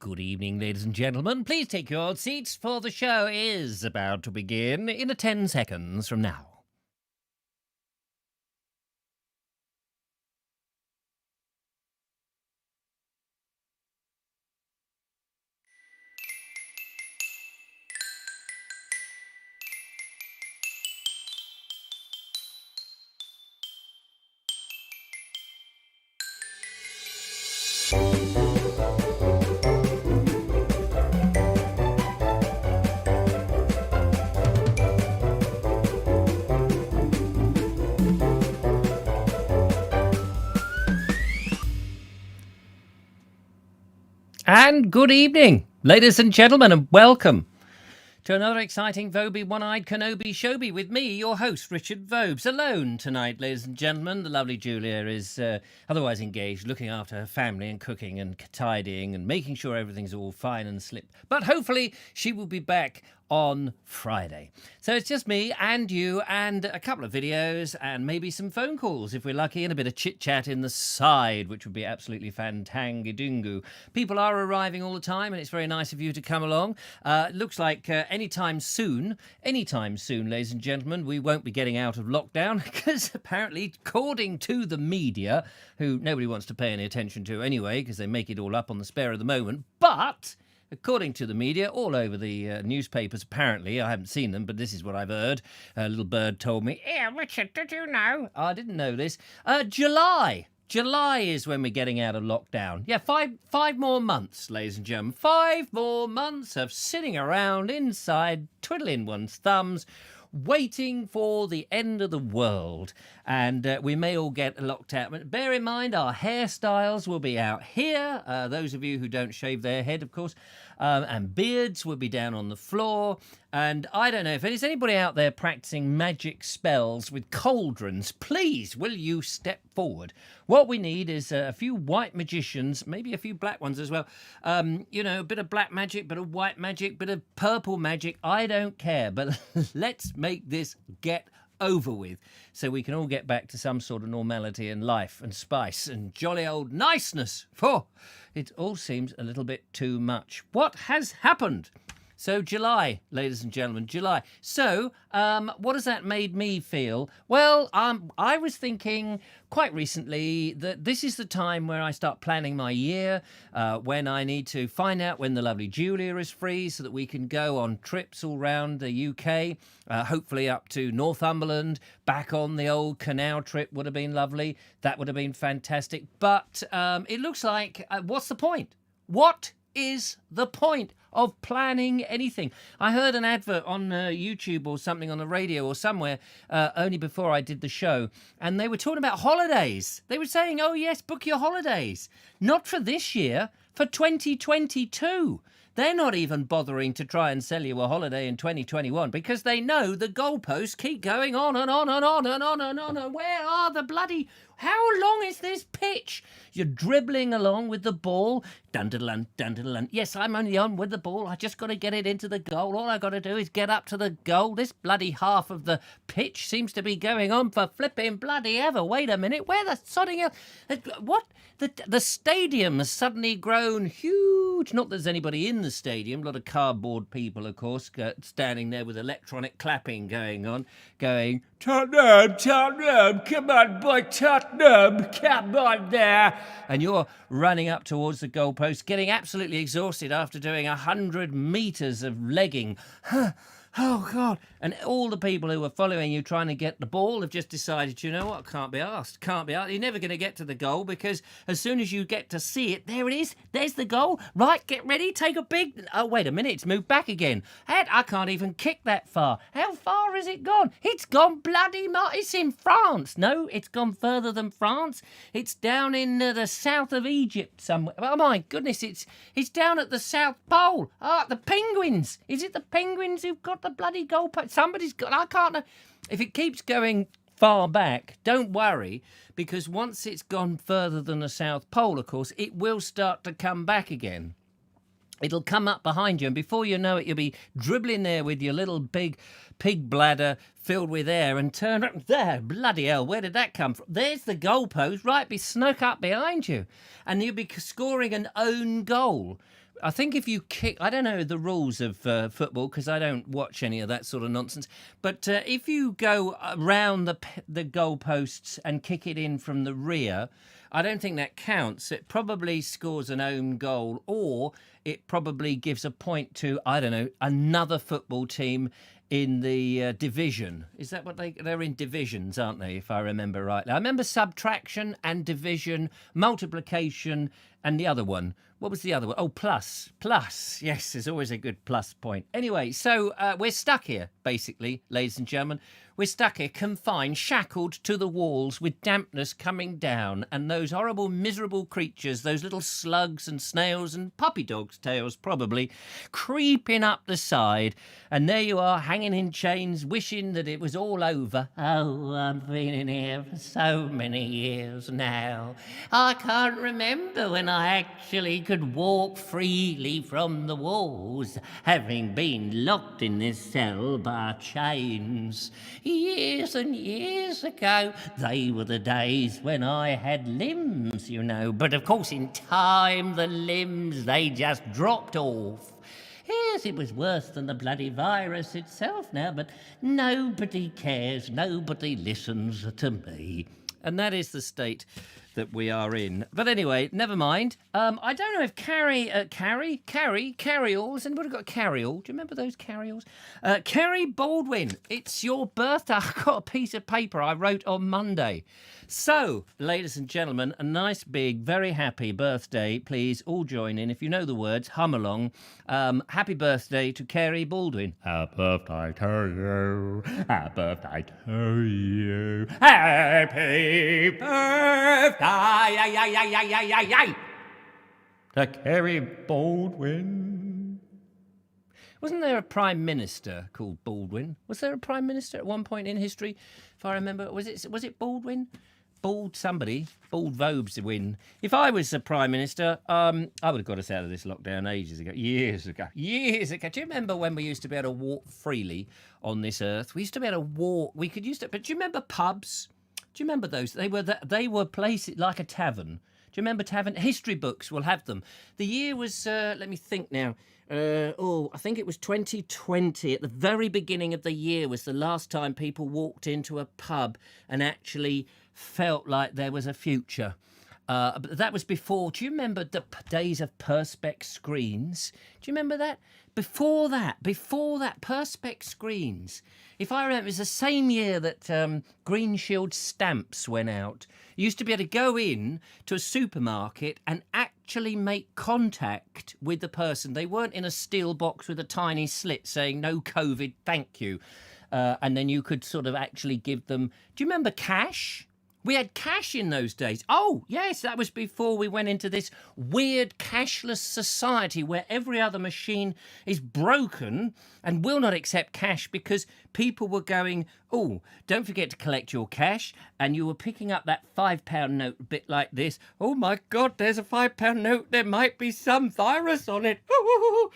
Good evening, ladies and gentlemen. Please take your seats, for the show is about to begin in 10 seconds from now. And good evening, ladies and gentlemen, and welcome to another exciting Vobie One-Eyed Kenobi Showbie with me, your host, Richard Vobes. Alone tonight, ladies and gentlemen. The lovely Julia is otherwise engaged, looking after her family and cooking and tidying and making sure everything's all fine and slip. But hopefully she will be back on Friday. So it's just me and you and a couple of videos and maybe some phone calls if we're lucky, and a bit of chit-chat in the side, which would be absolutely fantangy-dingu. People are arriving all the time, and it's very nice of you to come along. Looks like anytime soon, ladies and gentlemen, we won't be getting out of lockdown, because apparently, according to the media, who nobody wants to pay any attention to anyway, because they make it all up on the spur of the moment, but according to the media, all over the newspapers, apparently, I haven't seen them, but this is what I've heard. A little bird told me, "Yeah, Richard, did you know?" I didn't know this. July is when we're getting out of lockdown. Yeah, five more months, ladies and gentlemen. 5 more months of sitting around inside, twiddling one's thumbs, waiting for the end of the world. And we may all get locked out. But bear in mind, our hairstyles will be out here. Those of you who don't shave their head, of course. And beards will be down on the floor. And I don't know if there's anybody out there practicing magic spells with cauldrons. Please, will you step forward? What we need is a few white magicians, maybe a few black ones as well. A bit of black magic, bit of white magic, bit of purple magic. I don't care, but let's make this get over with so we can all get back to some sort of normality and life and spice and jolly old niceness. For it all seems a little bit too much. What has happened? So July, ladies and gentlemen, July. So what has that made me feel? Well, I was thinking quite recently that this is the time where I start planning my year, when I need to find out when the lovely Julia is free so that we can go on trips all around the UK, hopefully up to Northumberland, back on the old canal trip would have been lovely. That would have been fantastic. But it looks like, what's the point? What is the point of planning anything? I heard an advert on YouTube or something on the radio or somewhere only before I did the show, and they were talking about holidays. They were saying, oh yes, book your holidays. Not for this year, for 2022. They're not even bothering to try and sell you a holiday in 2021 because they know the goalposts keep going on and on and on and on and on. And where are the bloody... How long is this pitch? You're dribbling along with the ball. Dun-dun-dun, dun-dun-dun. Yes, I'm only on with the ball. I just got to get it into the goal. All I got to do is get up to the goal. This bloody half of the pitch seems to be going on for flipping bloody ever. Wait a minute. Where the sodding hell? What? The stadium has suddenly grown huge. Not that there's anybody in the stadium. A lot of cardboard people, of course, standing there with electronic clapping going on, going, Tottenham, come on, boy, Tottenham, come on there. And you're running up towards the goalpost, getting absolutely exhausted after doing 100 metres of legging. Oh, God. And all the people who were following you trying to get the ball have just decided, you know what, can't be asked. You're never going to get to the goal because as soon as you get to see it, there it is. There's the goal. Right, get ready, take a big... Oh, wait a minute, it's moved back again. I can't even kick that far. How far has it gone? It's gone bloody... It's in France. No, it's gone further than France. It's down in the south of Egypt somewhere. Oh, my goodness, it's down at the South Pole. The penguins. Is it the penguins who've got the bloody goalpost? Somebody's got... I can't know. If it keeps going far back, don't worry, because once it's gone further than the South Pole, of course, it will start to come back again. It'll come up behind you, and before you know it, you'll be dribbling there with your little big pig bladder filled with air and turn up there. Bloody hell, where did that come from? There's the goalpost, right, be snuck up behind you. And you'll be scoring an own goal. I think if you kick, I don't know the rules of football because I don't watch any of that sort of nonsense. But if you go around the goalposts and kick it in from the rear, I don't think that counts. It probably scores an own goal, or it probably gives a point to, I don't know, another football team in the division. Is that what they're in divisions, aren't they, if I remember rightly? I remember subtraction and division, multiplication, and the other one. What was the other one? Oh, plus. Plus. Yes, there's always a good plus point. Anyway, so we're stuck here, basically, ladies and gentlemen. We're stuck here, confined, shackled to the walls with dampness coming down, and those horrible, miserable creatures, those little slugs and snails and puppy dogs' tails probably, creeping up the side. And there you are, hanging in chains, wishing that it was all over. Oh, I've been in here for so many years now. I can't remember when I actually could walk freely from the walls, having been locked in this cell by chains. Years and years ago, they were the days when I had limbs, you know. But of course, in time, the limbs, they just dropped off. Yes, it was worse than the bloody virus itself now, but nobody cares, nobody listens to me. And that is the state that we are in. But anyway, never mind. I don't know if carry-alls. Anybody got a carry-all? Do you remember those carry-alls? Kerry Baldwin, it's your birthday. I got a piece of paper I wrote on Monday. So, ladies and gentlemen, a nice big, very happy birthday. Please all join in. If you know the words, hum along. Happy birthday to Kerry Baldwin. Happy birthday to you. Happy birthday to you. Happy birthday. To Kerry Baldwin. Wasn't there a prime minister called Baldwin? Was there a prime minister at one point in history? If I remember, was it Baldwin? Bald Vobes win. If I was the Prime Minister, I would have got us out of this lockdown ages ago. Years ago. Do you remember when we used to be able to walk freely on this earth? We used to be able to walk. We could use to, but do you remember pubs? Do you remember those? They were places like a tavern. Do you remember tavern? History books will have them. The year was, let me think now. I think it was 2020. At the very beginning of the year was the last time people walked into a pub and actually felt like there was a future. But that was before. Do you remember the days of Perspex screens? Do you remember that? Before that, Perspex screens. If I remember, it was the same year that Green Shield stamps went out. You used to be able to go in to a supermarket and actually make contact with the person. They weren't in a steel box with a tiny slit saying, no COVID, thank you. And then you could sort of actually give them... Do you remember cash? We had cash in those days. Oh, yes, that was before we went into this weird cashless society where every other machine is broken and will not accept cash because people were going, oh, don't forget to collect your cash. And you were picking up that £5 note a bit like this. Oh, my God, there's a £5 note. There might be some virus on it. Oh,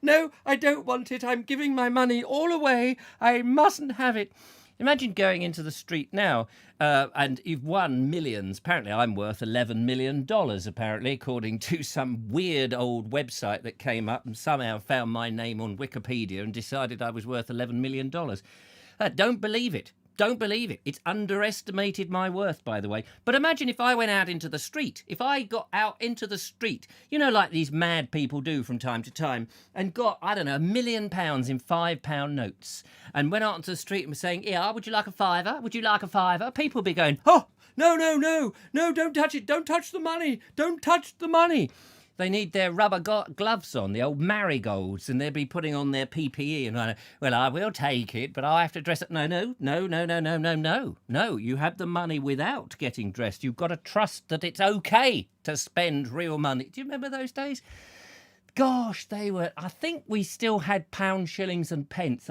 no, I don't want it. I'm giving my money all away. I mustn't have it. Imagine going into the street now and you've won millions. Apparently I'm worth $11 million, apparently, according to some weird old website that came up and somehow found my name on Wikipedia and decided I was worth $11 million. Don't believe it. Don't believe it. It's underestimated my worth, by the way. But imagine if I went out into the street. If I got out into the street, you know, like these mad people do from time to time, and got, I don't know, £1 million in £5 notes, and went out onto the street and was saying, yeah, would you like a fiver? Would you like a fiver? People would be going, oh, no, don't touch it. Don't touch the money. Don't touch the money. They need their rubber gloves on, the old marigolds, and they'll be putting on their PPE. And well, I will take it, but I have to dress up. No. You have the money without getting dressed. You've got to trust that it's okay to spend real money. Do you remember those days? Gosh, they were... I think we still had pounds, shillings and pence.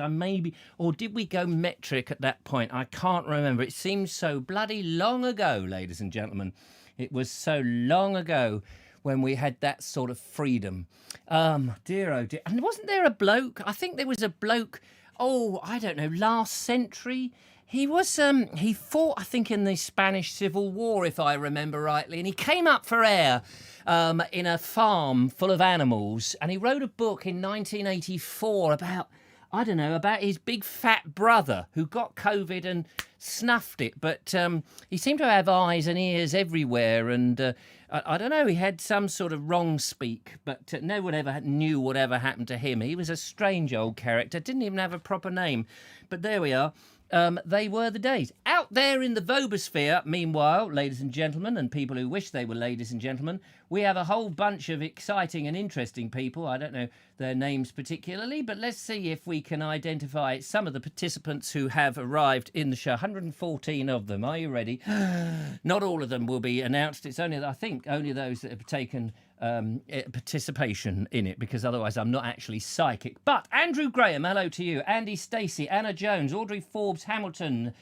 Or did we go metric at that point? I can't remember. It seems so bloody long ago, ladies and gentlemen. It was so long ago when we had that sort of freedom. Dear, oh dear. And wasn't there a bloke? I think there was a bloke, I don't know, last century. He was, he fought, I think, in the Spanish Civil War, if I remember rightly, and he came up for air in a farm full of animals, and he wrote a book in 1984 about, I don't know, about his big fat brother who got COVID and snuffed it, but he seemed to have eyes and ears everywhere, and I don't know, he had some sort of wrong speak, but no one ever knew whatever happened to him. He was a strange old character, didn't even have a proper name, but there we are. They were the days. Out there in the Vobosphere, meanwhile, ladies and gentlemen, and people who wish they were ladies and gentlemen, we have a whole bunch of exciting and interesting people. I don't know their names particularly, but let's see if we can identify some of the participants who have arrived in the show. 114 of them. Are you ready? Not all of them will be announced. It's only, I think, only those that have taken participation in it, because otherwise I'm not actually psychic. But Andrew Graham, hello to you. Andy Stacey, Anna Jones, Audrey Forbes Hamilton,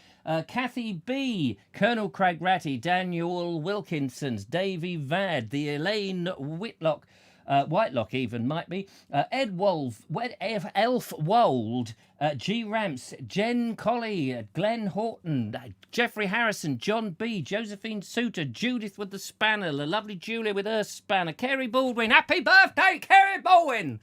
Kathy B, Colonel Craig Ratty, Daniel Wilkinsons, Davey Vad, the Elaine Whitlock, Whitelock even might be, Ed Wolf, Elf Wold, G Ramps, Jen Colley, Glenn Horton, Jeffrey Harrison, John B, Josephine Suter, Judith with the spanner, the lovely Julia with her spanner, Kerry Baldwin, happy birthday, Kerry Baldwin!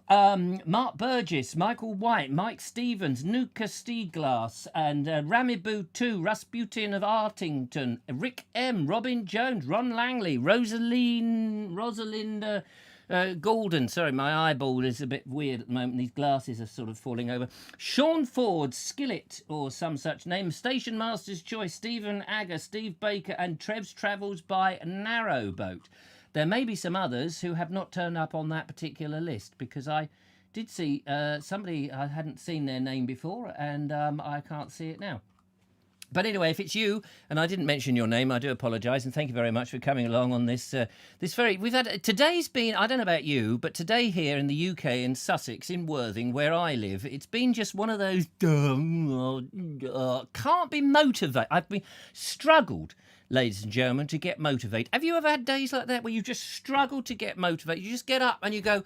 Mark Burgess, Michael White, Mike Stevens, Nuka Steeglass, and Ramibu 2, Rasputin of Artington, Rick M, Robin Jones, Ron Langley, Rosalinda Golden. Sorry, my eyeball is a bit weird at the moment. These glasses are sort of falling over. Sean Ford, Skillet, or some such name, Station Master's Choice, Stephen Agger, Steve Baker, and Trev's Travels by Narrowboat. There may be some others who have not turned up on that particular list, because I did see somebody, I hadn't seen their name before, and I can't see it now. But anyway, if it's you, and I didn't mention your name, I do apologise, and thank you very much for coming along on this. Today's been, I don't know about you, but today here in the UK, in Sussex, in Worthing, where I live, it's been just one of those, can't be motivated. I've been struggled, ladies and gentlemen, to get motivated. Have you ever had days like that where you just struggle to get motivated? You just get up and you go,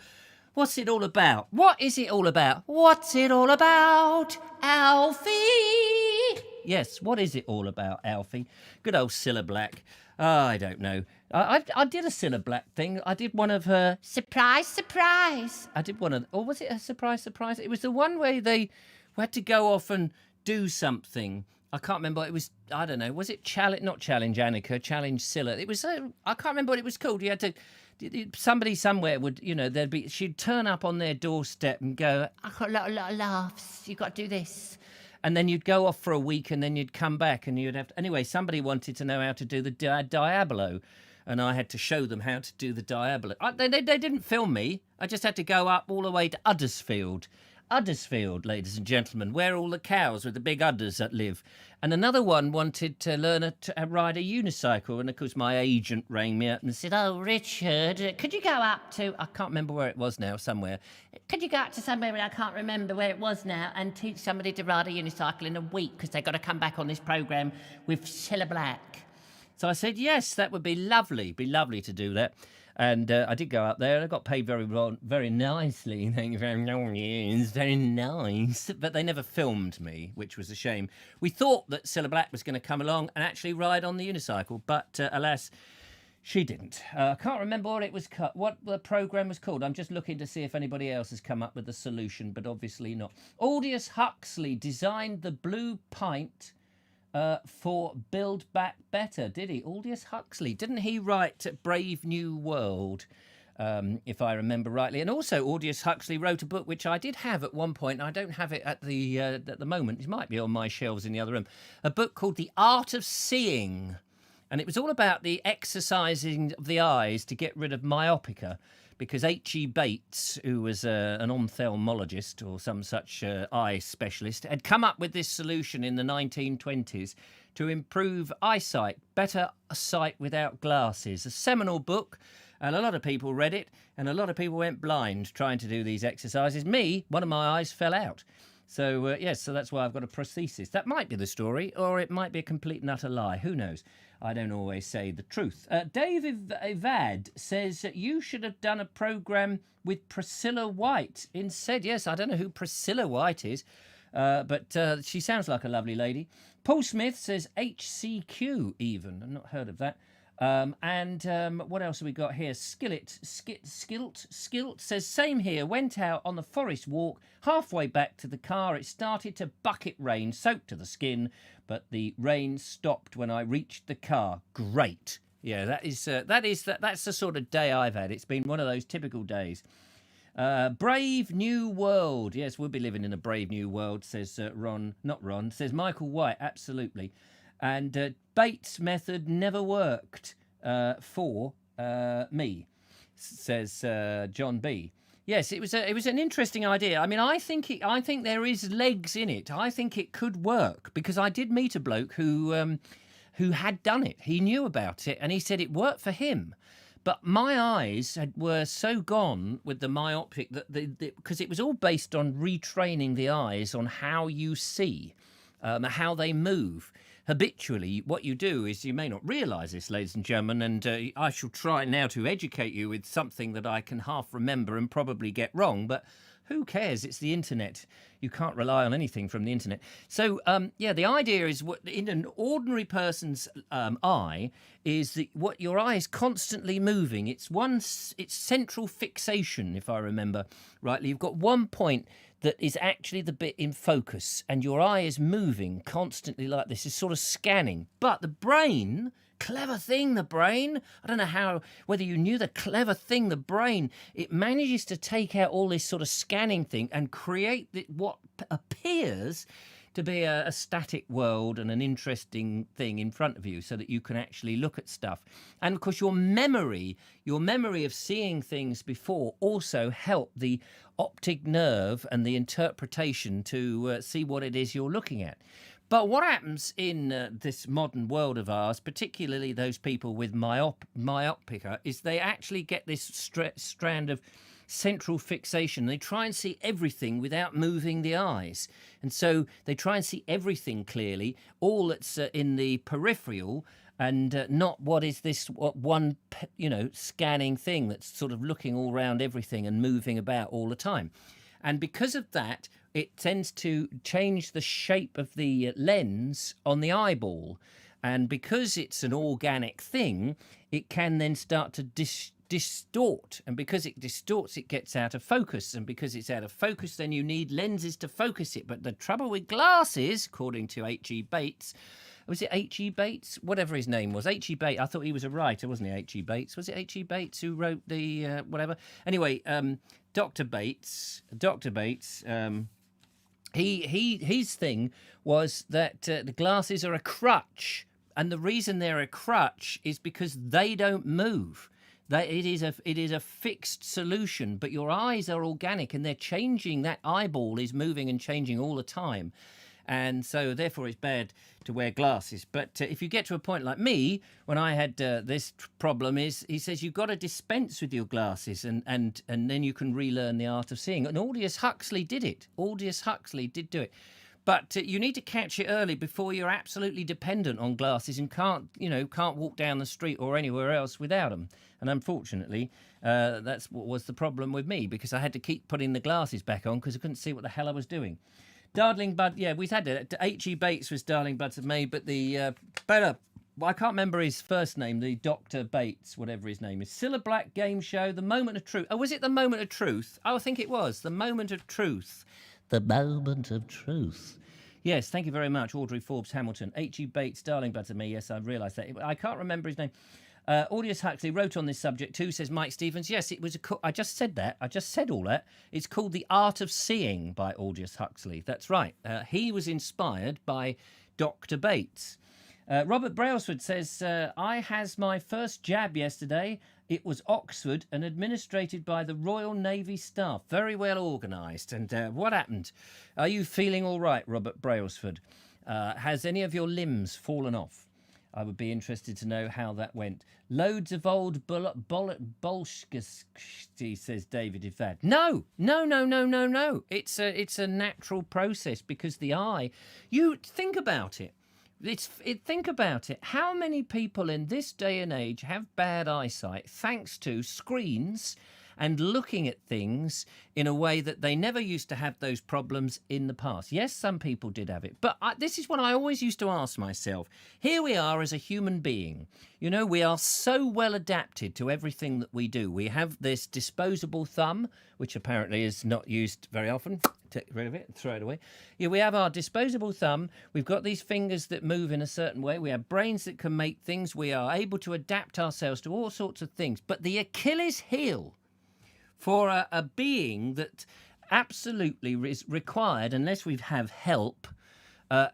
what's it all about? What is it all about? What's it all about, Alfie? Yes, what is it all about, Alfie? Good old Cilla Black. I don't know. I did a Cilla Black thing. I did one of her surprise. I did one of, or was it a surprise? It was the one where we had to go off and do something. I can't remember. It was, I don't know. Was it not Challenge Annika, Challenge Cilla? It was, I can't remember what it was called. You had to, somebody somewhere would, she'd turn up on their doorstep and go, I've got a lot of laughs. You've got to do this. And then you'd go off for a week and then you'd come back and you'd have to... Anyway, somebody wanted to know how to do the Diabolo, and I had to show them how to do the Diabolo. They didn't film me. I just had to go up all the way to Uddersfield, ladies and gentlemen, where all the cows with the big udders that live. And another one wanted to learn to ride a unicycle. And, of course, my agent rang me up and said, oh, Richard, could you go up to... I can't remember where it was now, somewhere. Could you go up to somewhere where I can't remember where it was now and teach somebody to ride a unicycle in a week, because they've got to come back on this programme with Cilla Black? So I said, yes, that would be lovely. Be lovely to do that. And I did go up there, and I got paid very nicely. Thank you very much. It's very nice. But they never filmed me, which was a shame. We thought that Cilla Black was going to come along and actually ride on the unicycle, but alas, she didn't. I can't remember what the programme was called. I'm just looking to see if anybody else has come up with a solution, but obviously not. Aldous Huxley designed the blue pint for Build Back Better, did he? Aldous Huxley. Didn't he write Brave New World, if I remember rightly? And also Aldous Huxley wrote a book which I did have at one point. I don't have it at the moment. It might be on my shelves in the other room. A book called The Art of Seeing. And it was all about the exercising of the eyes to get rid of myopia, because H.E. Bates, who was an ophthalmologist or some such eye specialist, had come up with this solution in the 1920s to improve eyesight, better sight without glasses. A seminal book, and a lot of people read it, and a lot of people went blind trying to do these exercises. Me, one of my eyes fell out. So, yes, so that's why I've got a prosthesis. That might be the story, or it might be a complete and utter lie. Who knows? I don't always say the truth. David Vad says that you should have done a programme with Priscilla White instead. Yes, I don't know who Priscilla White is. But she sounds like a lovely lady. Paul Smith says HCQ even. I've not heard of that. What else have we got here? Skilt says, same here. Went out on the forest walk. Halfway back to the car, it started to bucket rain, soaked to the skin, but the rain stopped when I reached the car. Great. Yeah, that's the sort of day I've had. It's been one of those typical days. Brave new world. Yes, we'll be living in a brave new world, says says Michael White. Absolutely. And Bates' method never worked for me, says John B. Yes, it was an interesting idea. I mean, I think there is legs in it. I think it could work because I did meet a bloke who had done it. He knew about it and he said it worked for him. But my eyes were so gone with the myopic that because it was all based on retraining the eyes on how you see, how they move. Habitually, what you do is, you may not realise this, ladies and gentlemen, and I shall try now to educate you with something that I can half remember and probably get wrong, but who cares? It's the internet. You can't rely on anything from the internet. So, the idea is, in an ordinary person's eye, is that what your eye is constantly moving. It's central fixation, if I remember rightly. You've got one point that is actually the bit in focus, and your eye is moving constantly like this. It's sort of scanning. But the brain, clever thing, the brain, I don't know whether you knew the clever thing, the brain, it manages to take out all this sort of scanning thing and create what appears to be a static world and an interesting thing in front of you so that you can actually look at stuff. And of course, your memory of seeing things before also help the optic nerve and the interpretation to see what it is you're looking at. But what happens in this modern world of ours, particularly those people with myopia, is they actually get this strand of central fixation. They try and see everything without moving the eyes. And so they try and see everything clearly, all that's in the peripheral, and not what is this one, scanning thing that's sort of looking all around everything and moving about all the time. And because of that, it tends to change the shape of the lens on the eyeball. And because it's an organic thing, it can then start to distort. And because it distorts, it gets out of focus. And because it's out of focus, then you need lenses to focus it. But the trouble with glasses, according to H.E. Bates, was it H.E. Bates? Whatever his name was. H.E. Bates. I thought he was a writer, wasn't he, H.E. Bates? Was it H.E. Bates who wrote the whatever? Anyway, Dr. Bates, his thing was that the glasses are a crutch. And the reason they're a crutch is because they don't move. It is a fixed solution, but your eyes are organic and they're changing. That eyeball is moving and changing all the time. And so, therefore, it's bad to wear glasses. But if you get to a point like me, when I had this problem, he says you've got to dispense with your glasses and then you can relearn the art of seeing. And Aldous Huxley did it. Aldous Huxley did do it. But you need to catch it early before you're absolutely dependent on glasses and can't walk down the street or anywhere else without them. And unfortunately, that's what was the problem with me, because I had to keep putting the glasses back on because I couldn't see what the hell I was doing. Darling Bud, yeah, we've had it. H.E. Bates was Darling Buds of May, but the I can't remember his first name, the Dr. Bates, whatever his name is. Cilla Black game show, The Moment of Truth. Oh, was it The Moment of Truth? Oh, I think it was. The Moment of Truth. The Moment of Truth. Yes, thank you very much, Audrey Forbes Hamilton. H.E. Bates, Darling Buds of May. Yes, I realised that. I can't remember his name. Aldous Huxley wrote on this subject too, says Mike Stevens. Yes, it was I just said that. I just said all that. It's called The Art of Seeing by Aldous Huxley. That's right. He was inspired by Dr. Bates. Robert Brailsford says, I has my first jab yesterday. It was Oxford and administrated by the Royal Navy staff. Very well organised. And what happened? Are you feeling all right, Robert Brailsford? Has any of your limbs fallen off? I would be interested to know how that went. Loads of old bolshki, says David Ivad. No. It's a natural process because the eye. You think about it. Think about it. How many people in this day and age have bad eyesight thanks to screens and looking at things in a way that they never used to have those problems in the past. Yes, some people did have it, but this is what I always used to ask myself. Here we are as a human being. You know, we are so well adapted to everything that we do. We have this disposable thumb, which apparently is not used very often. Take rid of it, throw it away. Yeah, we have our disposable thumb. We've got these fingers that move in a certain way. We have brains that can make things. We are able to adapt ourselves to all sorts of things. But the Achilles heel for a being that absolutely is required, unless we have help,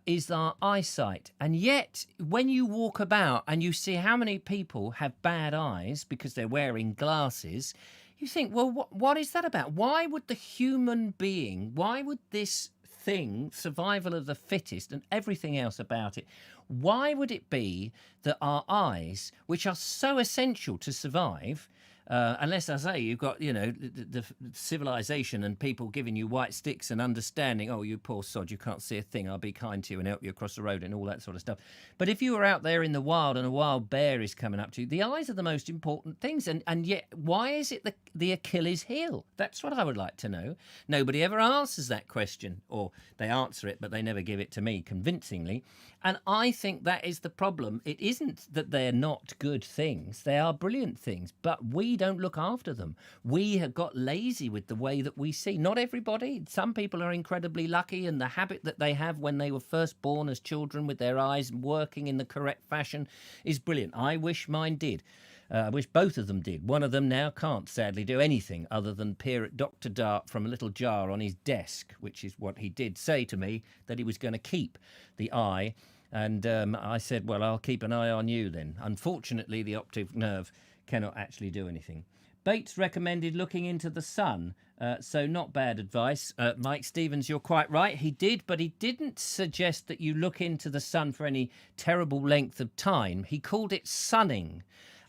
is our eyesight. And yet, when you walk about and you see how many people have bad eyes because they're wearing glasses, you think, well, what is that about? Why would the human being, why would this thing, survival of the fittest and everything else about it, why would it be that our eyes, which are so essential to survive, unless, I say, you've got, you know, the civilization and people giving you white sticks and understanding, oh, you poor sod, you can't see a thing, I'll be kind to you and help you across the road and all that sort of stuff. But if you were out there in the wild and a wild bear is coming up to you, the eyes are the most important things. And yet, why is it the Achilles heel? That's what I would like to know. Nobody ever answers that question, or they answer it, but they never give it to me convincingly. And I think that is the problem. It isn't that they're not good things. They are brilliant things, but we don't look after them. We have got lazy with the way that we see. Not everybody. Some people are incredibly lucky, and the habit that they have when they were first born as children with their eyes working in the correct fashion is brilliant. I wish mine did. I wish both of them did. One of them now can't, sadly, do anything other than peer at Dr. Dart from a little jar on his desk, which is what he did say to me, that he was going to keep the eye. And I said, well, I'll keep an eye on you then. Unfortunately, the optic nerve cannot actually do anything. Bates recommended looking into the sun, so not bad advice. Mike Stevens, you're quite right. He did, but he didn't suggest that you look into the sun for any terrible length of time. He called it sunning.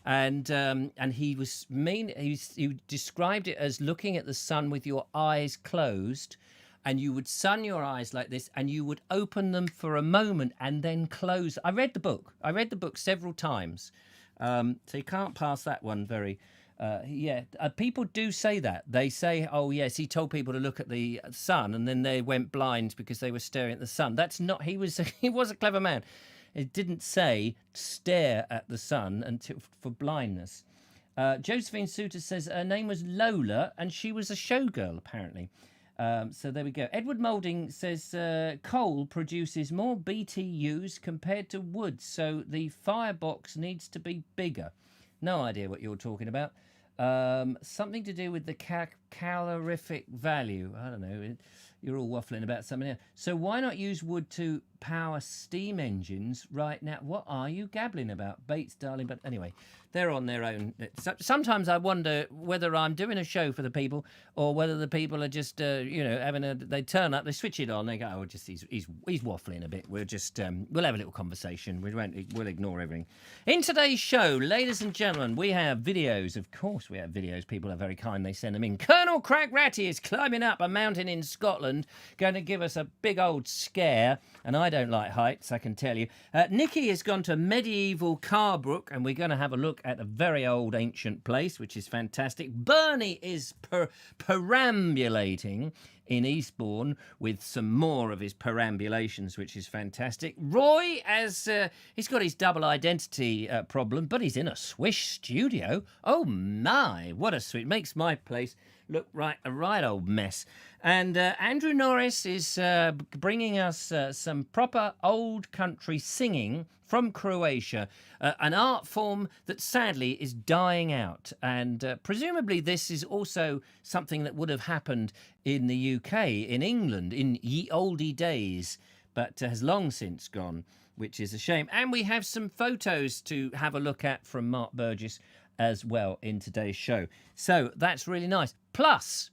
And he was he described it as looking at the sun with your eyes closed, and you would sun your eyes like this, and you would open them for a moment and then close. I read the book several times, so you can't pass that one very. People do say that. They say, oh yes, he told people to look at the sun, and then they went blind because they were staring at the sun. That's not. He was a clever man. It didn't say stare at the sun for blindness. Josephine Suter says her name was Lola and she was a showgirl, apparently. So there we go. Edward Moulding says coal produces more BTUs compared to wood, so the firebox needs to be bigger. No idea what you're talking about. Something to do with the calorific value. I don't know. You're all waffling about something else. So why not use wood to power steam engines right now? What are you gabbling about, Bates, darling? But anyway, they're on their own. Sometimes I wonder whether I'm doing a show for the people or whether the people are just, they turn up, they switch it on, they go, oh, just he's waffling a bit. We'll just, we'll have a little conversation. We'll ignore everything. In today's show, ladies and gentlemen, we have videos. Of course we have videos. People are very kind. They send them in. Colonel Crack Ratty is climbing up a mountain in Scotland, going to give us a big old scare. And I don't like heights, I can tell you. Nikki has gone to medieval Carbrook, and we're going to have a look at a very old ancient place, which is fantastic. Bernie is perambulating in Eastbourne with some more of his perambulations, which is fantastic. Roy, he's got his double identity problem, but he's in a swish studio. Oh my, what a sweet, makes my place look a right old mess. And Andrew Norris is bringing us some proper old country singing from Croatia, an art form that sadly is dying out. And presumably this is also something that would have happened in the UK, in England, in ye olde days, but has long since gone, which is a shame. And we have some photos to have a look at from Mark Burgess as well in today's show. So that's really nice. Plus,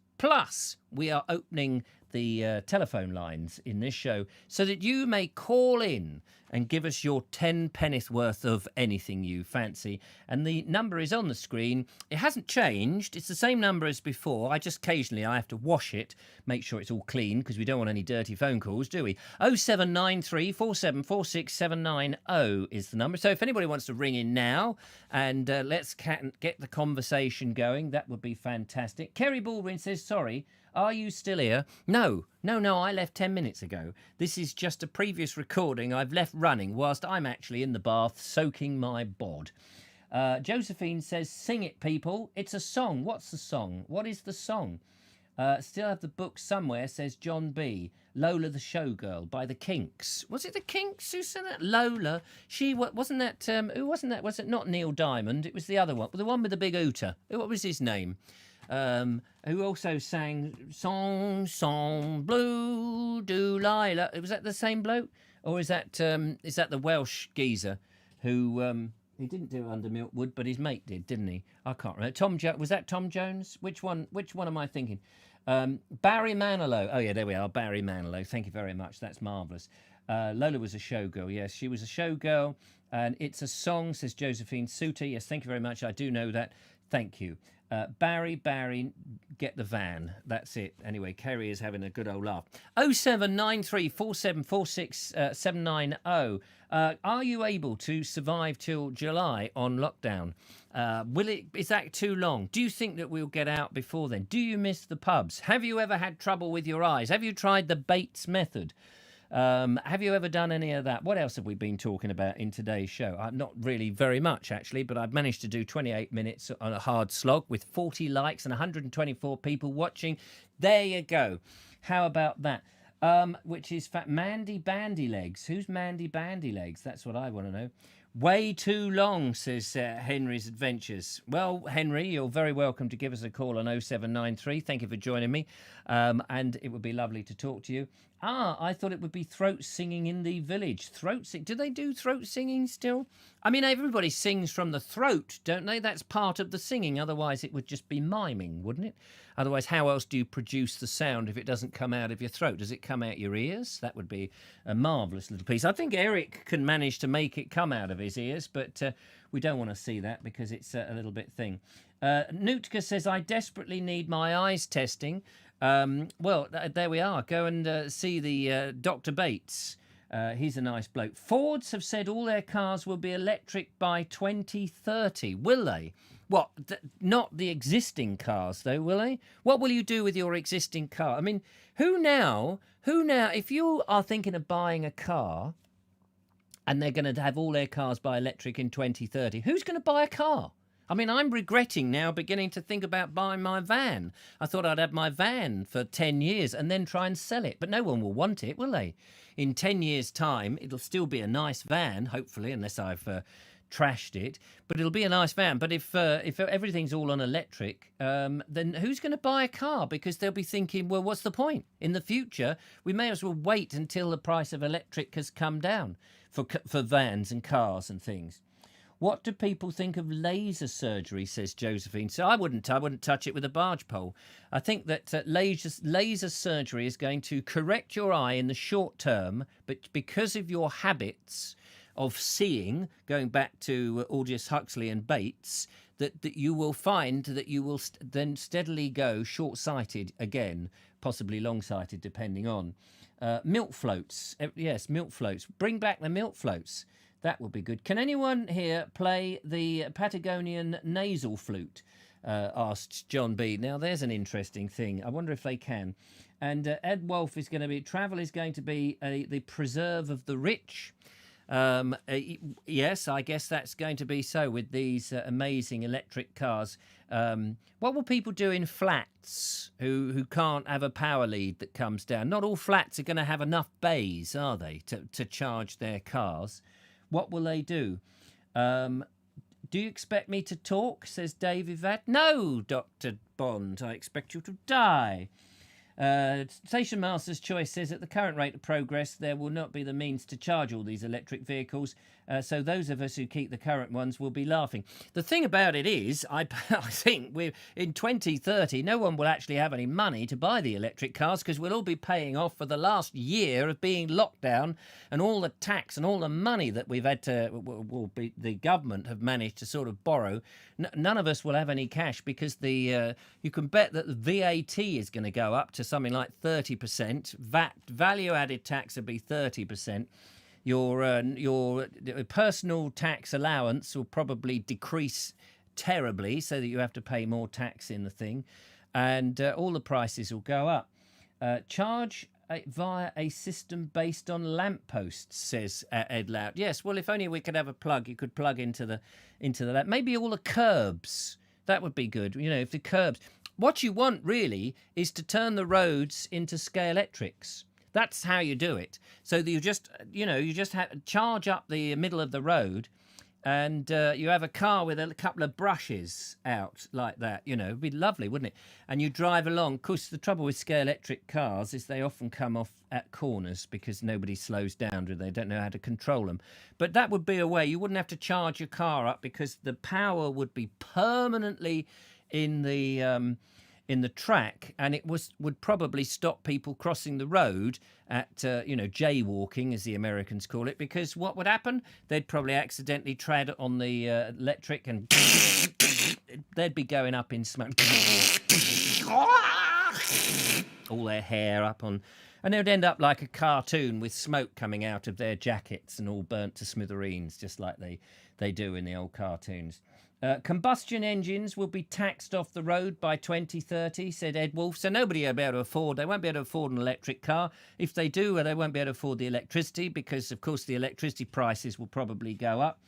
we are opening the telephone lines in this show so that you may call in and give us your 10 penneth worth of anything you fancy. And the number is on the screen. It hasn't changed. It's the same number as before. I just occasionally I have to wash it, make sure it's all clean, because we don't want any dirty phone calls, do we? 0793 4746790 is the number. So if anybody wants to ring in now and let's get the conversation going, that would be fantastic. Kerry Baldwin says, sorry, are you still here? No, I left 10 minutes ago. This is just a previous recording I've left running whilst I'm actually in the bath soaking my bod. Josephine says, sing it, people. It's a song. What's the song? What is the song? Still have the book somewhere, says John B. Lola the Showgirl by the Kinks. Was it the Kinks who sang that? Lola. Wasn't that, who wasn't that? Was it not Neil Diamond? It was the other one. The one with the big ooter. What was his name? Who also sang Song Blue Delilah. Was that the same bloke? Or is that the Welsh geezer who he didn't do Under Milkwood, but his mate did, didn't he? I can't remember. Was that Tom Jones? Which one am I thinking? Barry Manilow. Oh yeah, there we are. Barry Manilow. Thank you very much. That's marvellous. Lola was a showgirl. Yes, she was a showgirl. And it's a song, says Josephine Suter. Yes, thank you very much. I do know that. Thank you. Barry, get the van. That's it. Anyway, Kerry is having a good old laugh. 0793 4746790. Are you able to survive till July on lockdown? Is that too long? Do you think that we'll get out before then? Do you miss the pubs? Have you ever had trouble with your eyes? Have you tried the Bates method? Have you ever done any of that? What else have we been talking about in today's show? Not really very much, actually, but I've managed to do 28 minutes on a hard slog with 40 likes and 124 people watching. There you go. How about that? Which is Mandy Bandy Legs. Who's Mandy Bandy Legs? That's what I want to know. Way too long, says Henry's Adventures. Well, Henry, you're very welcome to give us a call on 0793. Thank you for joining me. And it would be lovely to talk to you. I thought it would be throat singing in the village. Throat sing. Do they do throat singing still? I mean, everybody sings from the throat, don't they? That's part of the singing. Otherwise, it would just be miming, wouldn't it? Otherwise, how else do you produce the sound if it doesn't come out of your throat? Does it come out your ears? That would be a marvellous little piece. I think Eric can manage to make it come out of his ears, but we don't want to see that because it's a little bit thing. Nootka says, I desperately need my eyes testing. Well, there we are. Go and see the Dr. Bates. He's a nice bloke. Fords have said all their cars will be electric by 2030. Will they? What? Not the existing cars, though, will they? What will you do with your existing car? I mean, who now, if you are thinking of buying a car and they're going to have all their cars by electric in 2030, who's going to buy a car? I mean, I'm regretting now beginning to think about buying my van. I thought I'd have my van for 10 years and then try and sell it. But no one will want it, will they? In 10 years' time, it'll still be a nice van, hopefully, unless I've trashed it. But it'll be a nice van. But if everything's all on electric, then who's going to buy a car? Because they'll be thinking, well, what's the point? In the future, we may as well wait until the price of electric has come down for vans and cars and things. What do people think of laser surgery, says Josephine. So I wouldn't touch it with a barge pole. I think that laser surgery is going to correct your eye in the short term, but because of your habits of seeing, going back to Aldous Huxley and Bates, that you will find that you will then steadily go short-sighted again, possibly long-sighted, depending on. Milk floats. Yes, milk floats. Bring back the milk floats. That would be good. Can anyone here play the Patagonian nasal flute? Asked John B. Now, there's an interesting thing. I wonder if they can. And Ed Wolf is going to be... Travel is going to be the preserve of the rich. Yes, I guess that's going to be so with these amazing electric cars. What will people do in flats who can't have a power lead that comes down? Not all flats are going to have enough bays, are they, to charge their cars? What will they do? Do you expect me to talk, says Dave Ivat. No, Dr. Bond, I expect you to die. Station Master's Choice says at the current rate of progress, there will not be the means to charge all these electric vehicles. So those of us who keep the current ones will be laughing. The thing about it is, I think we're in 2030, no one will actually have any money to buy the electric cars because we'll all be paying off for the last year of being locked down and all the tax and all the money that we've had to, the government have managed to sort of borrow. None of us will have any cash because you can bet that the VAT is going to go up to something like 30%. Value added tax will be 30%. Your personal tax allowance will probably decrease terribly so that you have to pay more tax in the thing, and all the prices will go up. Charge via a system based on lampposts, says Ed Loud. Yes, well, if only we could have a plug, you could plug into the lamp. Maybe all the curbs. That would be good. You know, if the curbs. What you want really is to turn the roads into scale-electrics. That's how you do it. So that you just charge up the middle of the road, and you have a car with a couple of brushes out like that. You know, it'd be lovely, wouldn't it? And you drive along. Of course, the trouble with scale-electric cars is they often come off at corners because nobody slows down, or they don't know how to control them. But that would be a way. You wouldn't have to charge your car up because the power would be permanently in the track, and it would probably stop people crossing the road at jaywalking, as the Americans call it, because what would happen? They'd probably accidentally tread on the electric and they'd be going up in smoke. All their hair up on, and they would end up like a cartoon with smoke coming out of their jackets and all burnt to smithereens, just like they do in the old cartoons. Combustion engines will be taxed off the road by 2030, said Ed Wolf. So nobody will be able to afford, they won't be able to afford an electric car. If they do, they won't be able to afford the electricity because, of course, the electricity prices will probably go up.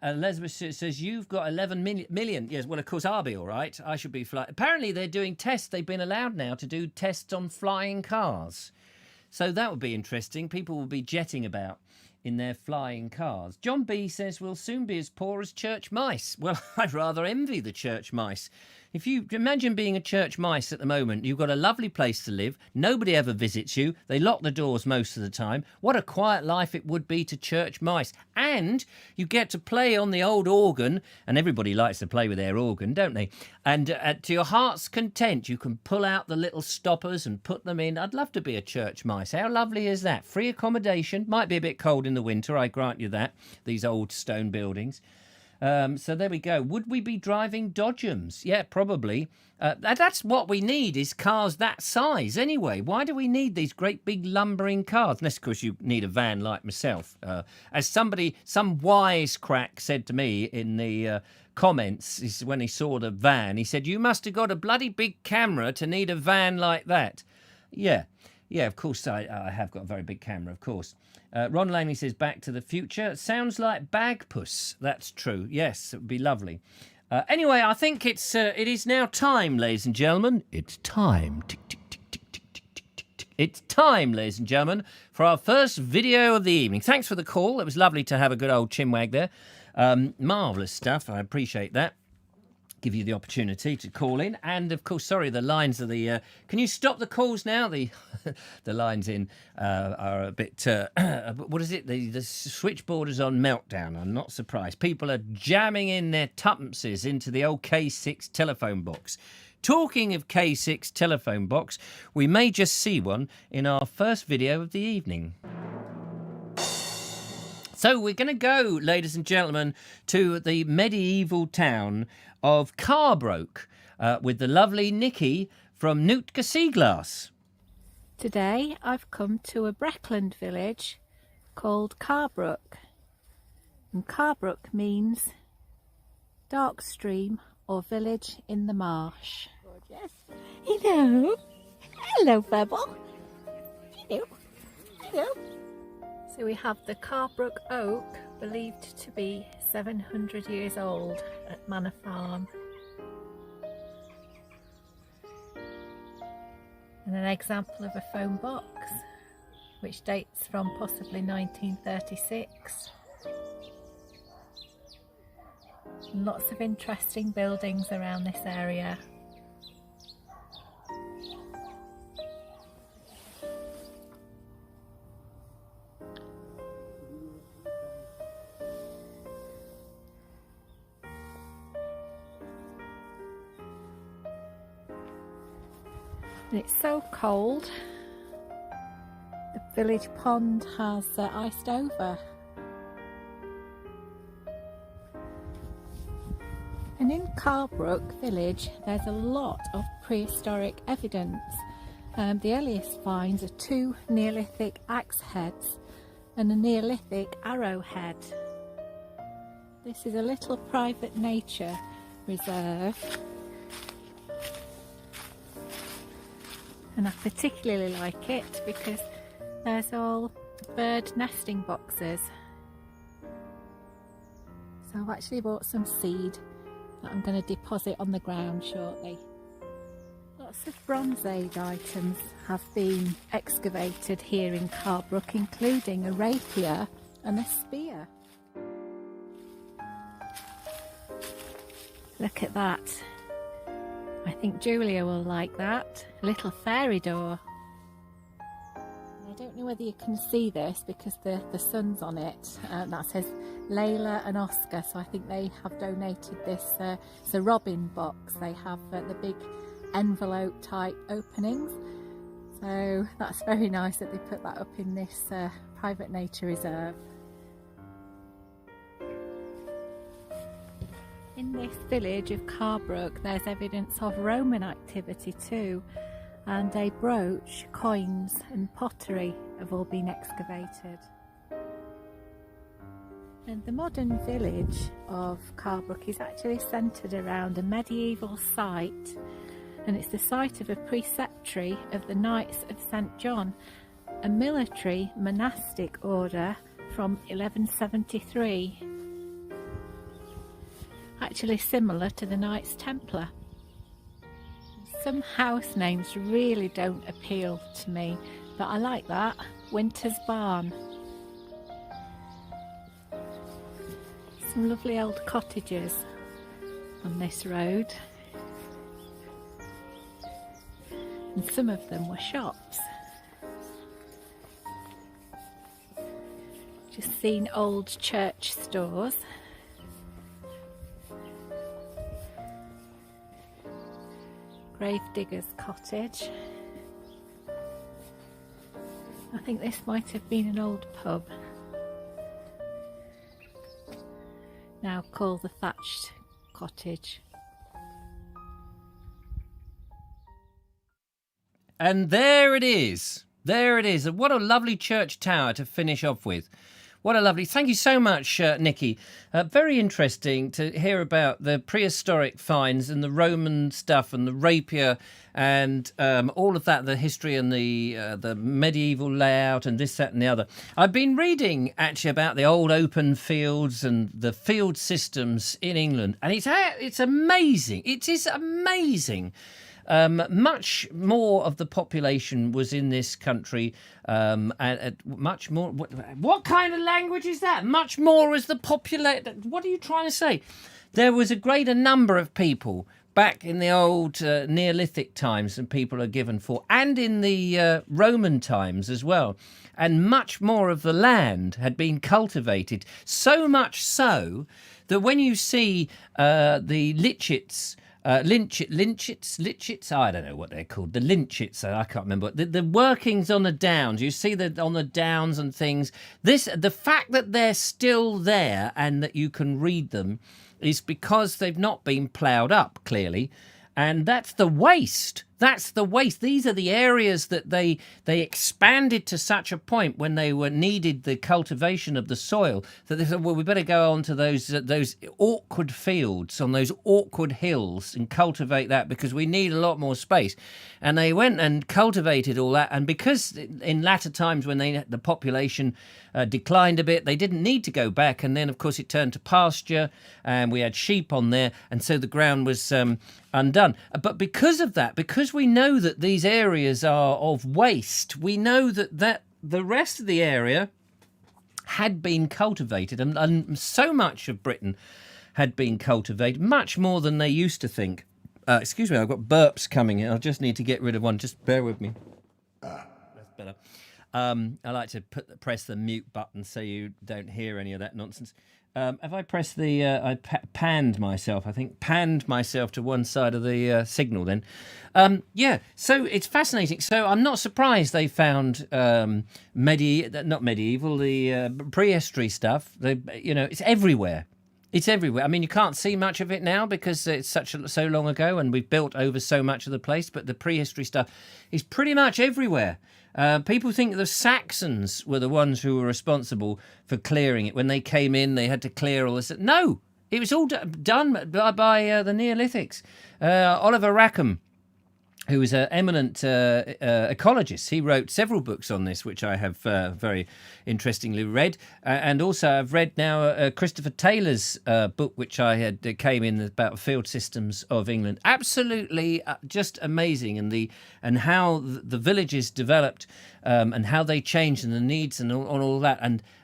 Elizabeth says, you've got 11 million. Yes, well, of course, I'll be all right. I should be flying. Apparently, they're doing tests. They've been allowed now to do tests on flying cars. So that would be interesting. People will be jetting about in their flying cars. John B says we'll soon be as poor as church mice. Well, I'd rather envy the church mice. If you imagine being a church mice at the moment, you've got a lovely place to live. Nobody ever visits you. They lock the doors most of the time. What a quiet life it would be to church mice. And you get to play on the old organ, and everybody likes to play with their organ, don't they? And to your heart's content, you can pull out the little stoppers and put them in. I'd love to be a church mice. How lovely is that? Free accommodation. Might be a bit cold in the winter, I grant you that. These old stone buildings. So there we go. Would we be driving Dodgems? Yeah, probably. That's what we need, is cars that size anyway. Why do we need these great big lumbering cars? Unless, of course, you need a van like myself. As some wise crack said to me in the comments when he saw the van, he said, you must have got a bloody big camera to need a van like that. Yeah, of course I have got a very big camera, of course. Ron Langley says, Back to the Future. Sounds like Bagpuss. That's true. Yes, it would be lovely. Anyway, I think it is now time, ladies and gentlemen. It's time. Tick, tick, tick, tick, tick, tick, tick, tick. It's time, ladies and gentlemen, for our first video of the evening. Thanks for the call. It was lovely to have a good old chinwag there. Marvellous stuff. I appreciate that. Give you the opportunity to call in, and of course, sorry, the lines are the. Can you stop the calls now? The lines in are a bit. What is it? The switchboard is on meltdown. I'm not surprised. People are jamming in their tuppences into the old K6 telephone box. Talking of K6 telephone box, we may just see one in our first video of the evening. So we're going to go, ladies and gentlemen, to the medieval town of Carbrook with the lovely Nikki from Nootka Seaglass. Today I've come to a Breckland village called Carbrook. And Carbrook means dark stream or village in the marsh. Gorgeous. Hello. Hello, Bubble. Hello. Hello. So we have the Carbrook oak, believed to be 700 years old at Manor Farm. And an example of a phone box, which dates from possibly 1936. And lots of interesting buildings around this area. And it's so cold, the village pond has iced over. And in Carbrook village there's a lot of prehistoric evidence. The earliest finds are 2 Neolithic axe heads and a Neolithic arrowhead. This is a little private nature reserve, and I particularly like it because there's all bird nesting boxes. So I've actually bought some seed that I'm going to deposit on the ground shortly. Lots of Bronze Age items have been excavated here in Carbrook, including a rapier and a spear. Look at that. I think Julia will like that. A little fairy door. I don't know whether you can see this because the sun's on it. That says Layla and Oscar, so I think they have donated this. It's a robin box. They have the big envelope type openings. So that's very nice that they put that up in this private nature reserve. In this village of Carbrook there's evidence of Roman activity too, and a brooch, coins and pottery have all been excavated. And the modern village of Carbrook is actually centred around a medieval site, and it's the site of a preceptory of the Knights of St John, a military monastic order from 1173. Actually similar to the Knights Templar. Some house names really don't appeal to me, but I like that. Winter's Barn. Some lovely old cottages on this road, and some of them were shops. Just seen old church stores. Gravedigger's cottage. I think this might have been an old pub, now called the Thatched Cottage. And there it is. There it is. What a lovely church tower to finish off with. What a lovely... Thank you so much, Nikki. Very interesting to hear about the prehistoric finds and the Roman stuff and the rapier and all of that, the history and the medieval layout and this, that and the other. I've been reading, actually, about the old open fields and the field systems in England, and it's amazing. It is amazing. Much more of the population was in this country, and much more. What kind of language is that? Much more as the population. What are you trying to say? There was a greater number of people back in the old Neolithic times than people are given for, and in the Roman times as well. And much more of the land had been cultivated, so much so that when you see the lichits. Lynchets, I don't know what they're called. The lynchets, I can't remember. The workings on the downs, you see that on the downs and things. The fact that they're still there and that you can read them is because they've not been ploughed up, clearly. And that's the waste. That's the waste. These are the areas that they expanded to such a point when they needed the cultivation of the soil that they said, well, we better go on to those awkward fields on those awkward hills and cultivate that because we need a lot more space. And they went and cultivated all that. And because in latter times when the population declined a bit, they didn't need to go back. And then, of course, it turned to pasture and we had sheep on there. And so the ground was undone. But because of that, because we know that these areas are of waste, we know that the rest of the area had been cultivated, and so much of Britain had been cultivated, much more than they used to think. Excuse me, I've got burps coming in. I just need to get rid of one. Just bear with me. That's better. I like to press the mute button so you don't hear any of that nonsense. Have I pressed the? Panned myself. I think panned myself to one side of the signal. Then, yeah. So it's fascinating. So I'm not surprised they found not medieval, the prehistory stuff. It's everywhere. It's everywhere. I mean, you can't see much of it now because it's so long ago, and we've built over so much of the place. But the prehistory stuff is pretty much everywhere. People think the Saxons were the ones who were responsible for clearing it. When they came in, they had to clear all this. No, it was all done by the Neolithics. Oliver Rackham, who was an eminent ecologist, he wrote several books on this, which I have very interestingly read. And also I've read now Christopher Taylor's book, which I had came in about field systems of England. Absolutely just amazing, and how the villages developed and how they changed and the needs and all that.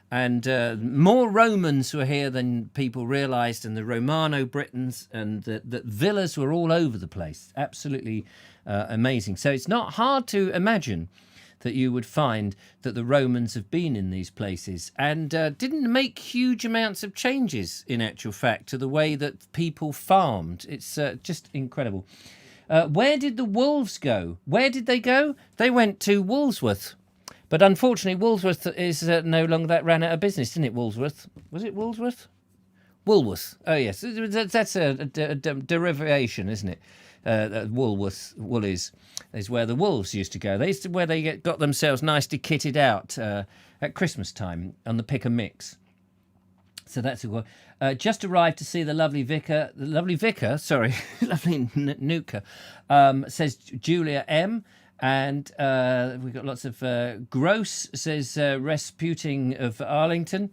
And more Romans were here than people realised, and the Romano-Britons, and the villas were all over the place. Absolutely amazing. So it's not hard to imagine that you would find that the Romans have been in these places and didn't make huge amounts of changes, in actual fact, to the way that people farmed. It's just incredible. Where did the wolves go? Where did they go? They went to Woolsworth. But unfortunately, Woolsworth is no longer, that ran out of business, didn't it, Woolsworth? Was it Woolsworth? Woolworth. Oh, yes. That's a derivation, isn't it? Woolies is where the wolves used to go. They used to where they got themselves nicely kitted out at Christmas time on the pick and mix. So that's just arrived to see the lovely vicar. Lovely Nuka, says Julia M. And we've got lots of Gross says Resputing of Arlington.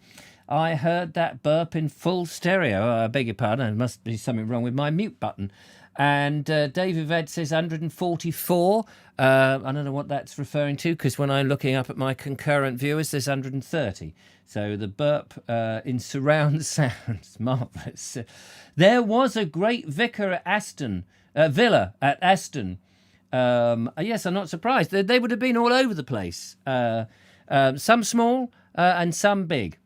I heard that burp in full stereo. I beg your pardon. There must be something wrong with my mute button. And David Ved says 144. I don't know what that's referring to, because when I'm looking up at my concurrent viewers, there's 130. So the burp in surround sounds. Marvellous. There was a great villa at Aston. Yes, I'm not surprised. They would have been all over the place. Some small and some big.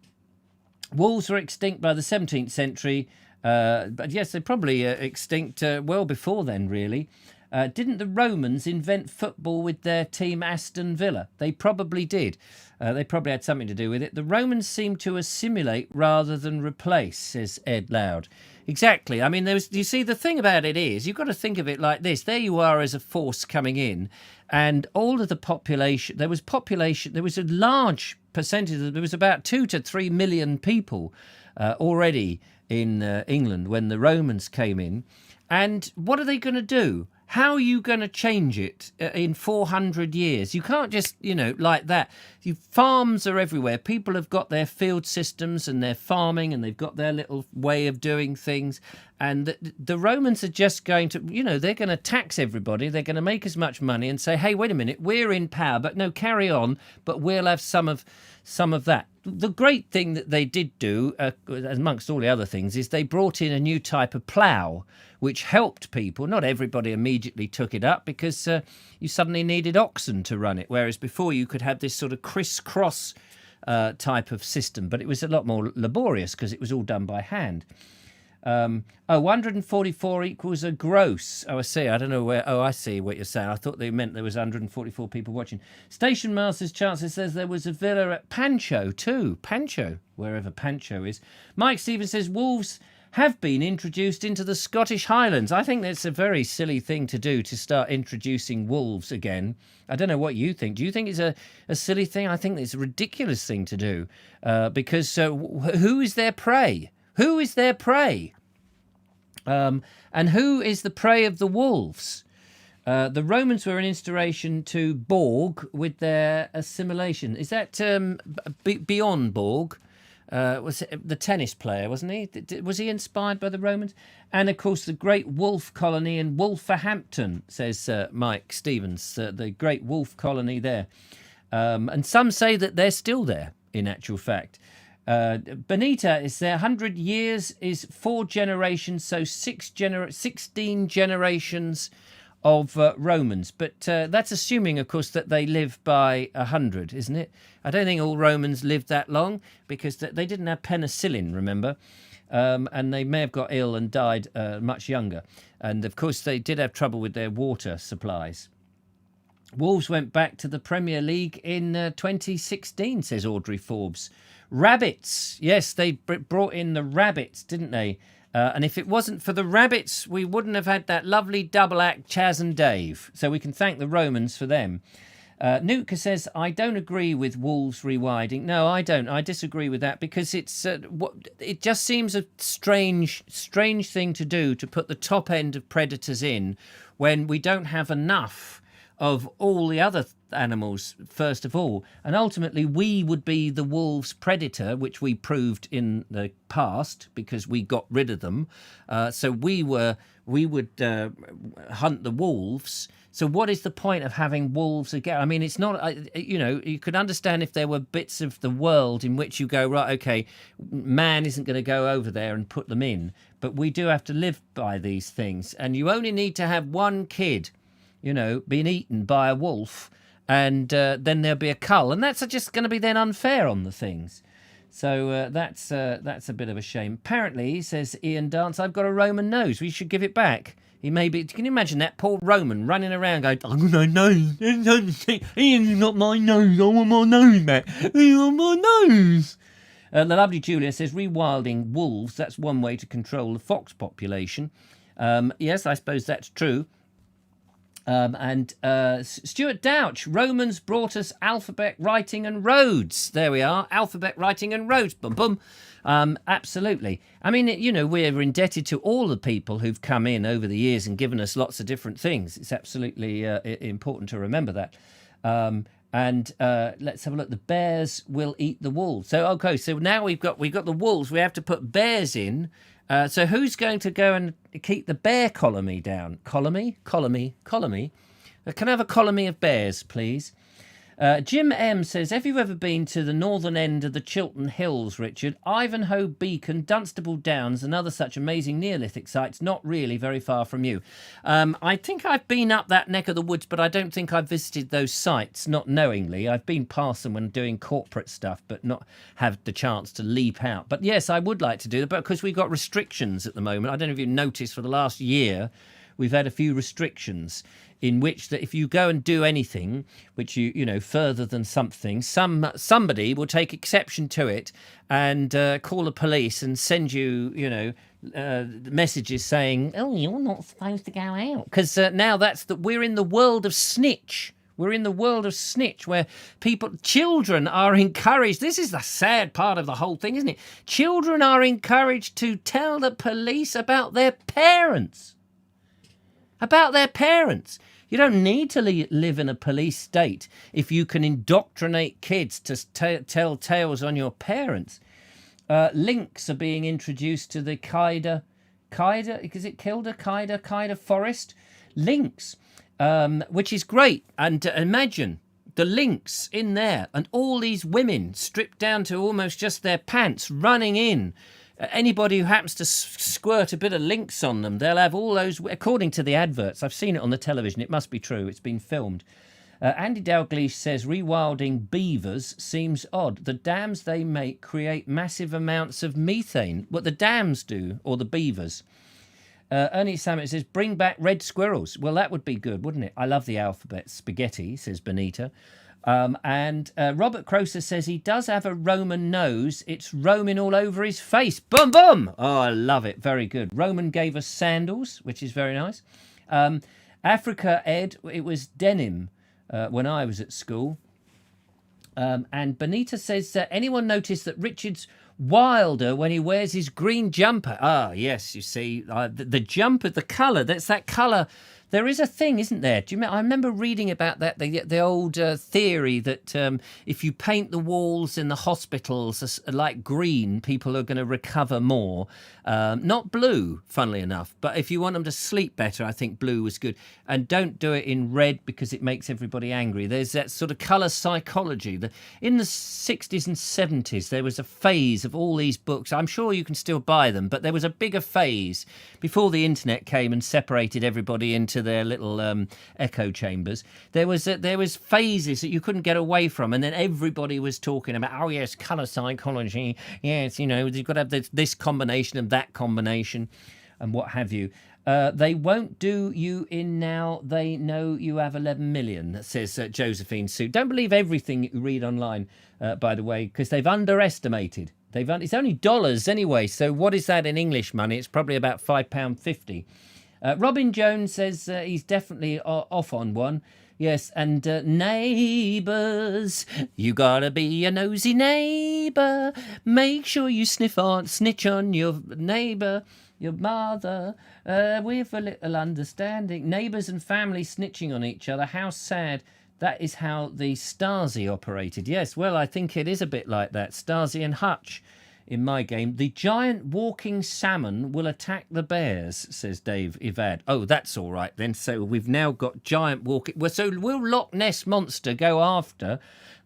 Wolves were extinct by the 17th century. But yes, they're probably extinct well before then, really. Didn't the Romans invent football with their team Aston Villa? They probably did. They probably had something to do with it. The Romans seem to assimilate rather than replace, says Ed Loud. Exactly. I mean, you see, the thing about it is, you've got to think of it like this. There you are as a force coming in, and all of the population, there was a large percentage, there was about 2 to 3 million people already in England when the Romans came in. And what are they going to do? How are you going to change it in 400 years? You can't just, like that. Farms are everywhere. People have got their field systems and their farming, and they've got their little way of doing things. And the Romans are just going to, they're going to tax everybody. They're going to make as much money and say, hey, wait a minute, we're in power, but no, carry on. But we'll have some of that. The great thing that they did do, amongst all the other things, is they brought in a new type of plough, which helped people. Not everybody immediately took it up, because you suddenly needed oxen to run it, whereas before you could have this sort of crisscross type of system, but it was a lot more laborious because it was all done by hand. 144 equals a gross. Oh, I see. I don't know where. Oh, I see what you're saying. I thought they meant there was 144 people watching. Station Master's Chancellor says there was a villa at Pancho too. Pancho, wherever Pancho is. Mike Stevens says wolves have been introduced into the Scottish Highlands. I think that's a very silly thing to do, to start introducing wolves again. I don't know what you think. Do you think it's a silly thing? I think it's a ridiculous thing to do, because who is their prey? Who is their prey? And who is the prey of the wolves? The Romans were an inspiration to Borg with their assimilation. Is that beyond Borg? Was it the tennis player, wasn't he? Was he inspired by the Romans? And, of course, the great wolf colony in Wolverhampton, says Mike Stevens, the great wolf colony there. And some say that they're still there, in actual fact. Benita is there. 100 years is 4 generations, so 16 generations of Romans. But that's assuming, of course, that they live by 100, isn't it? I don't think all Romans lived that long because they didn't have penicillin, remember? And they may have got ill and died much younger. And, of course, they did have trouble with their water supplies. Wolves went back to the Premier League in 2016, says Audrey Forbes. Rabbits. Yes, they brought in the rabbits, didn't they? And if it wasn't for the rabbits, we wouldn't have had that lovely double act, Chaz and Dave. So we can thank the Romans for them. Nutka says, I don't agree with wolves rewilding. No, I don't. I disagree with that because it just seems a strange thing to do, to put the top end of predators in when we don't have enough of all the other animals, first of all. And ultimately, we would be the wolves' predator, which we proved in the past because we got rid of them. So we would hunt the wolves. So what is the point of having wolves again? I mean, it's not, you could understand if there were bits of the world in which you go, right, okay, man isn't going to go over there and put them in. But we do have to live by these things. And you only need to have one kid, being eaten by a wolf, and then there'll be a cull. And that's just going to be then unfair on the things. So that's a bit of a shame. Apparently, says Ian Dance, I've got a Roman nose. We should give it back. He may be. Can you imagine that poor Roman running around going, "I'm got my nose. Ian's got my nose. I want my nose back. I want my nose." The lovely Julia says, rewilding wolves. That's one way to control the fox population. Yes, I suppose that's true. And Stuart Douch, Romans brought us alphabet, writing and roads. There we are, alphabet, writing and roads. Boom, boom. Absolutely. I mean, we're indebted to all the people who've come in over the years and given us lots of different things. It's absolutely important to remember that. And let's have a look. The bears will eat the wolves. So, okay, so now we've got the wolves. We have to put bears in. So who's going to go and keep the bear colony down? Colony? Can I have a colony of bears, please? Jim M says, have you ever been to the northern end of the Chiltern Hills, Richard? Ivanhoe Beacon, Dunstable Downs, and other such amazing Neolithic sites, not really very far from you. I think I've been up that neck of the woods, but I don't think I've visited those sites, not knowingly. I've been past them when doing corporate stuff, but not had the chance to leap out. But yes, I would like to do that, but because we've got restrictions at the moment. I don't know if you've noticed for the last year, we've had a few restrictions in which that if you go and do anything which you further than something, somebody will take exception to it and call the police and send you messages saying, oh, you're not supposed to go out, because now we're in the world of snitch. We're in the world of snitch where children are encouraged. This is the sad part of the whole thing, isn't it? Children are encouraged to tell the police about their parents. You don't need to live in a police state if you can indoctrinate kids to tell tales on your parents. Lynx are being introduced to the Qaida, is it Qaida forest? Lynx, which is great. And imagine the lynx in there and all these women stripped down to almost just their pants running in. Anybody who happens to squirt a bit of lynx on them, they'll have all those, according to the adverts. I've seen it on the television. It must be true. It's been filmed. Andy Dalgleish says, rewilding beavers seems odd. The dams they make create massive amounts of methane. What the dams do, or the beavers. Ernie Samet says, bring back red squirrels. Well, that would be good, wouldn't it? I love the alphabet spaghetti, says Benita. And Robert Croser says he does have a Roman nose. It's roaming all over his face. Boom, boom. Oh, I love it. Very good. Roman gave us sandals, which is very nice. Africa, Ed, it was denim when I was at school. And Benita says, anyone notice that Richard's wilder when he wears his green jumper? Ah, yes, you see, the jumper, the colour, that's that colour. There is a thing, isn't there? Do you remember? I remember reading about that, the old theory that if you paint the walls in the hospitals like green, people are going to recover more. Not blue, funnily enough, but if you want them to sleep better, I think blue was good. And don't do it in red because it makes everybody angry. There's that sort of colour psychology. In the 60s and 70s, there was a phase of all these books. I'm sure you can still buy them, but there was a bigger phase before the internet came and separated everybody into to their little echo chambers. There was phases that you couldn't get away from, and then everybody was talking about, oh yes, colour psychology, yes, you've got to have this combination and that combination, and what have you. They won't do you in now. They know you have 11 million, says Josephine Sue. Don't believe everything you read online, by the way, because they've underestimated. It's only dollars anyway, so what is that in English money? It's probably about £5.50. Robin Jones says he's definitely off on one. Yes, and neighbours, you gotta be a nosy neighbour. Make sure you snitch on your neighbour, your mother, with a little understanding. Neighbours and family snitching on each other. How sad. That is how the Stasi operated. Yes, well, I think it is a bit like that. Stasi and Hutch in my game. The giant walking salmon will attack the bears, says Dave Ivad. Oh, that's all right then. So we've now got giant walking... Well, so will Loch Ness Monster go after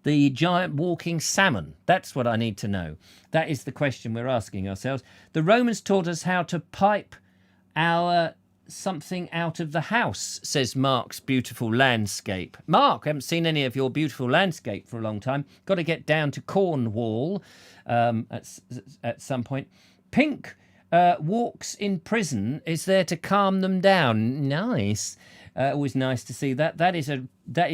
the giant walking salmon? That's what I need to know. That is the question we're asking ourselves. The Romans taught us how to pipe our... something out of the house, says Mark's beautiful landscape. Mark, I haven't seen any of your beautiful landscape for a long time. Got to get down to Cornwall at some point. Pink walks in prison is there to calm them down. Nice. Always nice to see that. That is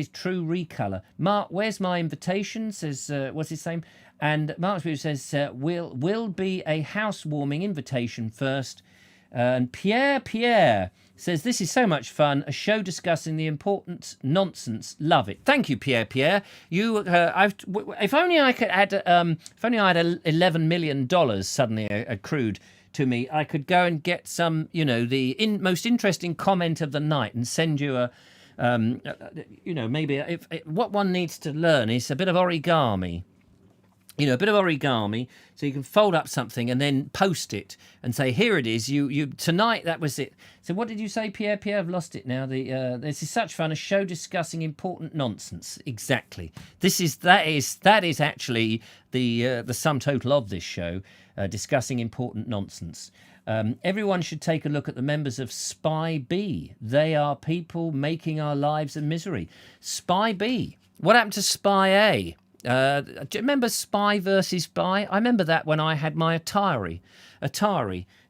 true recolor. Mark, where's my invitation? Says what's his name? And Mark's view says will be a housewarming invitation first. And Pierre says, this is so much fun, a show discussing the important nonsense. Love it. Thank you, Pierre. You, if only I could add, if only I had $11 million suddenly accrued to me, I could go and get some, the most interesting comment of the night and send you a, maybe what one needs to learn is a bit of origami. A bit of origami, so you can fold up something and then post it and say, here it is. You tonight, that was it. So what did you say, Pierre? I've lost it now. This is such fun, a show discussing important nonsense. Exactly. That is actually the sum total of this show, discussing important nonsense. Everyone should take a look at the members of Spy B. They are people making our lives a misery. Spy B. What happened to Spy A? Do you remember Spy versus Spy? I remember that when I had my Atari.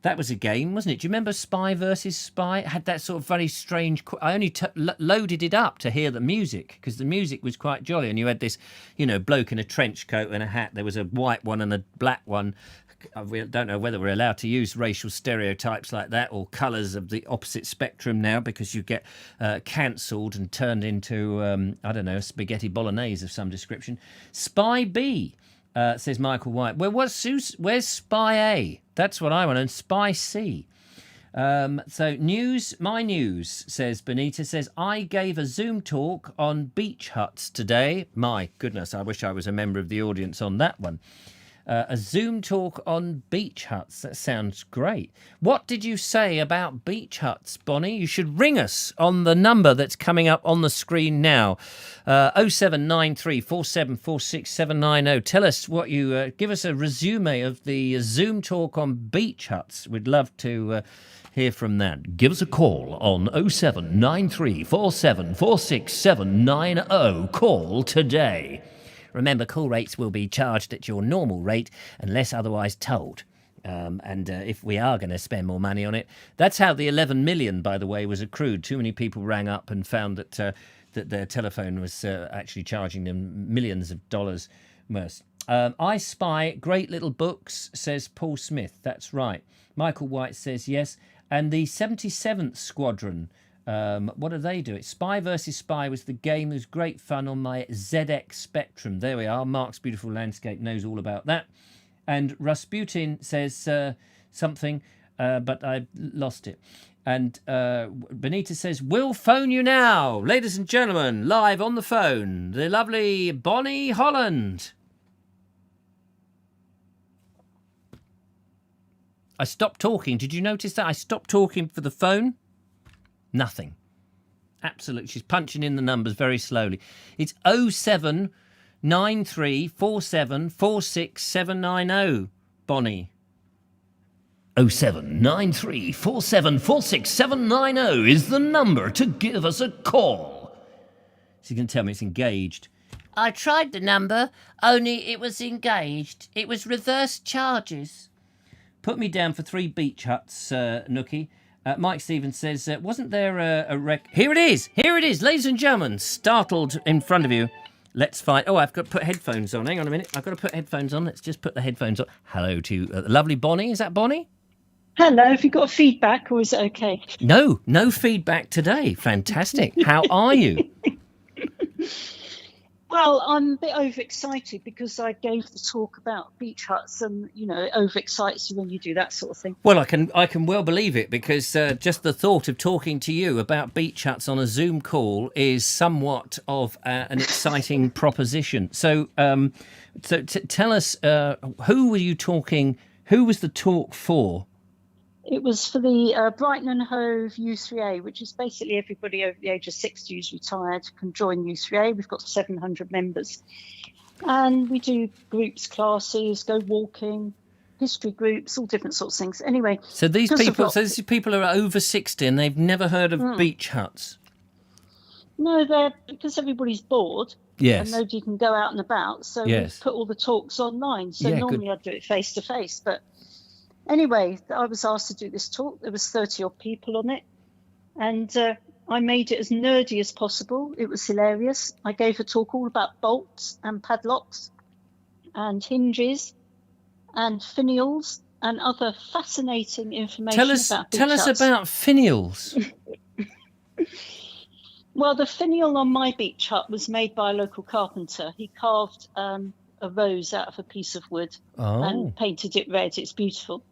That was a game, wasn't it? Do you remember Spy versus Spy? It had that sort of very strange... I only loaded it up to hear the music, because the music was quite jolly. And you had this, bloke in a trench coat and a hat. There was a white one and a black one. I don't know whether we're allowed to use racial stereotypes like that or colours of the opposite spectrum now, because you get cancelled and turned into, a spaghetti bolognese of some description. Spy B, says Michael White. Well, where's Spy A? That's what I want. And Spy C. So my news, says Benita, says, I gave a Zoom talk on beach huts today. My goodness, I wish I was a member of the audience on that one. A Zoom talk on beach huts. That sounds great. What did you say about beach huts, Bonnie? You should ring us on the number that's coming up on the screen now. 0793 4746 790. Tell us what you... give us a resume of the Zoom talk on beach huts. We'd love to hear from that. Give us a call on 0793 4746 790. Call today. Remember, call rates will be charged at your normal rate unless otherwise told. And if we are going to spend more money on it, that's how the 11 million, by the way, was accrued. Too many people rang up and found that their telephone was actually charging them millions of dollars worth. I Spy, great little books, says Paul Smith. That's right. Michael White says yes. And the 77th Squadron... what do they do? It's Spy versus Spy was the game. It was great fun on my ZX Spectrum. There we are. Mark's beautiful landscape knows all about that. And Rasputin says something, but I lost it. And Benita says, we'll phone you now. Ladies and gentlemen, live on the phone, the lovely Bonnie Holland. I stopped talking. Did you notice that? I stopped talking for the phone. Nothing. Absolutely. She's punching in the numbers very slowly. It's 0793 4746 790, Bonnie. 07934746790 is the number to give us a call. She's going to tell me it's engaged. I tried the number, only it was engaged. It was reverse charges. Put me down for 3 beach huts, Nookie. Mike Stevens says, wasn't there a wreck? Here it is, ladies and gentlemen, startled in front of you. Let's find... Oh, I've got to put headphones on. Hang on a minute. I've got to put headphones on. Let's just put the headphones on. Hello to lovely Bonnie. Is that Bonnie? Hello. Have you got feedback or is it okay? No feedback today. Fantastic. How are you? Well, I'm a bit overexcited because I gave the talk about beach huts and, you know, it overexcites you when you do that sort of thing. Well, I can well believe it because just the thought of talking to you about beach huts on a Zoom call is somewhat of an exciting proposition. So, tell us, who were you talking? Who was the talk for? It was for the Brighton and Hove U3A, which is basically everybody over the age of 60 who's retired can join U3A. We've got 700 members. And we do groups, classes, go walking, history groups, all different sorts of things. Anyway. So these people are over 60 and they've never heard of beach huts? No, they're because everybody's bored. Yes. And nobody can go out and about. So we put all the talks online. So normally I'd do it face to face, but... Anyway, I was asked to do this talk. There was 30-odd people on it. And I made it as nerdy as possible. It was hilarious. I gave a talk all about bolts and padlocks and hinges and finials and other fascinating information about beach huts. Tell us about finials. Well, the finial on my beach hut was made by a local carpenter. He carved... a rose out of a piece of wood and painted it red. It's beautiful.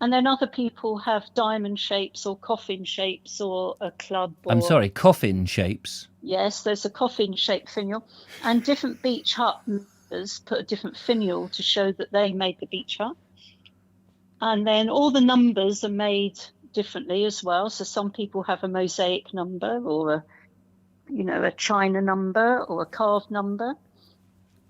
And then other people have diamond shapes or coffin shapes or a club. I'm sorry, coffin shapes? Yes, there's a coffin shaped finial. And different beach hut members put a different finial to show that they made the beach hut. And then all the numbers are made differently as well. So some people have a mosaic number or a china number or a carved number.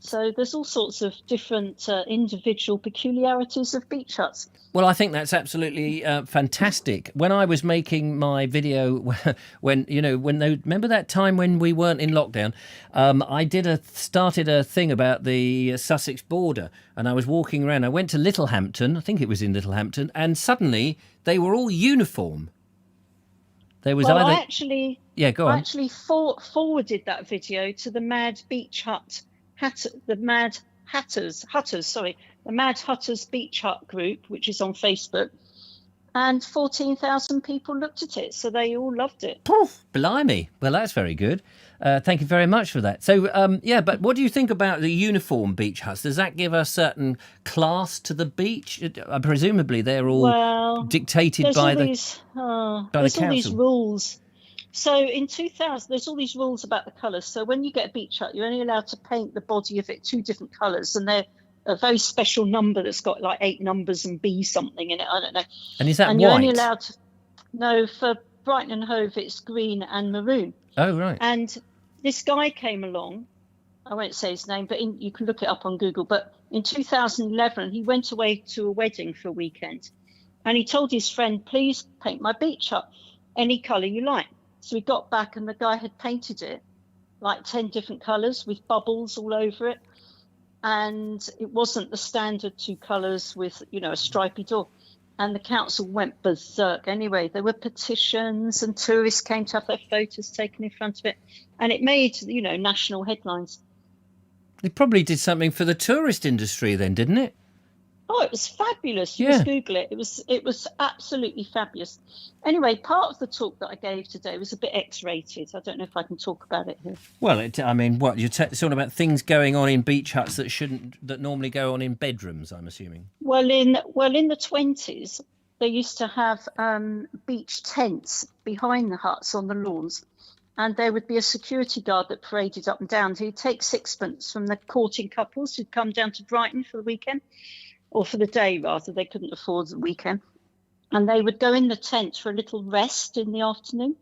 So there's all sorts of different individual peculiarities of beach huts. Well, I think that's absolutely fantastic. When I was making my video, remember that time when we weren't in lockdown, I started a thing about the Sussex border, and I was walking around. I went to Littlehampton, I think it was in Littlehampton, and suddenly they were all uniform. There was I actually forwarded that video to the Mad Beach Hut. The Mad Hutters Beach Hut group, which is on Facebook, and 14,000 people looked at it, so they all loved it. Poof, blimey. Well, that's very good. Thank you very much for that. So, but what do you think about the uniform beach huts? Does that give a certain class to the beach? Presumably, they're all dictated by the council. There's all these rules. So in 2000, there's all these rules about the colours. So when you get a beach hut, you're only allowed to paint the body of it 2 different colours, and they're a very special number that's got like 8 numbers and B something in it. I don't know. And is that and white? You're only allowed to, no, for Brighton and Hove, it's green and maroon. Oh, right. And this guy came along. I won't say his name, but you can look it up on Google. But in 2011, he went away to a wedding for a weekend, and he told his friend, please paint my beach hut any colour you like. So we got back and the guy had painted it like 10 different colours with bubbles all over it. And it wasn't the standard 2 colours with, a stripy door. And the council went berserk. Anyway, there were petitions and tourists came to have their photos taken in front of it. And it made, national headlines. It probably did something for the tourist industry then, didn't it? Oh, it was fabulous. You just Google it. It was absolutely fabulous. Anyway, part of the talk that I gave today was a bit X-rated. I don't know if I can talk about it here. Well, what you're talking about things going on in beach huts that normally go on in bedrooms, I'm assuming. Well, in the 20s, they used to have beach tents behind the huts on the lawns, and there would be a security guard that paraded up and down. He'd take sixpence from the courting couples who'd come down to Brighton for the weekend. Or for the day, rather. They couldn't afford the weekend. And they would go in the tent for a little rest in the afternoon.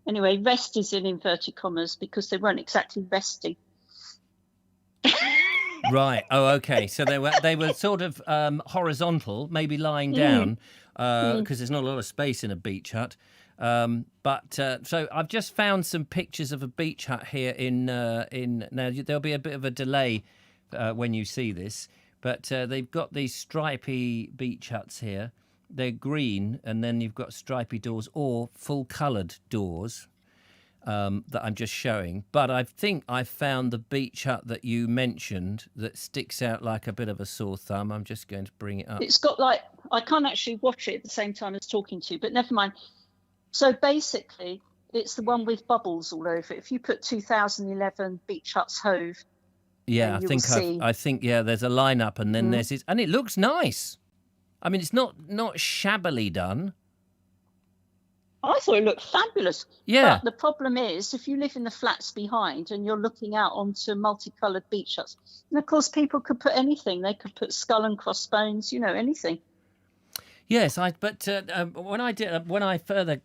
Anyway, rest is in inverted commas because they weren't exactly resting. Right. Oh, okay. So they were sort of horizontal, maybe lying down because there's not a lot of space in a beach hut. So I've just found some pictures of a beach hut here in now there'll be a bit of a delay when you see this, but they've got these stripy beach huts here. They're green, and then you've got stripy doors or full coloured doors. That I'm just showing, but I think I found the beach hut that you mentioned that sticks out like a bit of a sore thumb. I'm just going to bring it up. It's got I can't actually watch it at the same time as talking to you, but never mind. So basically, it's the one with bubbles all over it. If you put 2011 Beach Huts Hove, yeah, I think there's a lineup, and then there's this, and it looks nice. I mean, it's not shabbily done. I thought it looked fabulous. Yeah. But the problem is, if you live in the flats behind and you're looking out onto multicoloured beach huts, and of course people could put anything. They could put skull and crossbones, anything. Yes, when I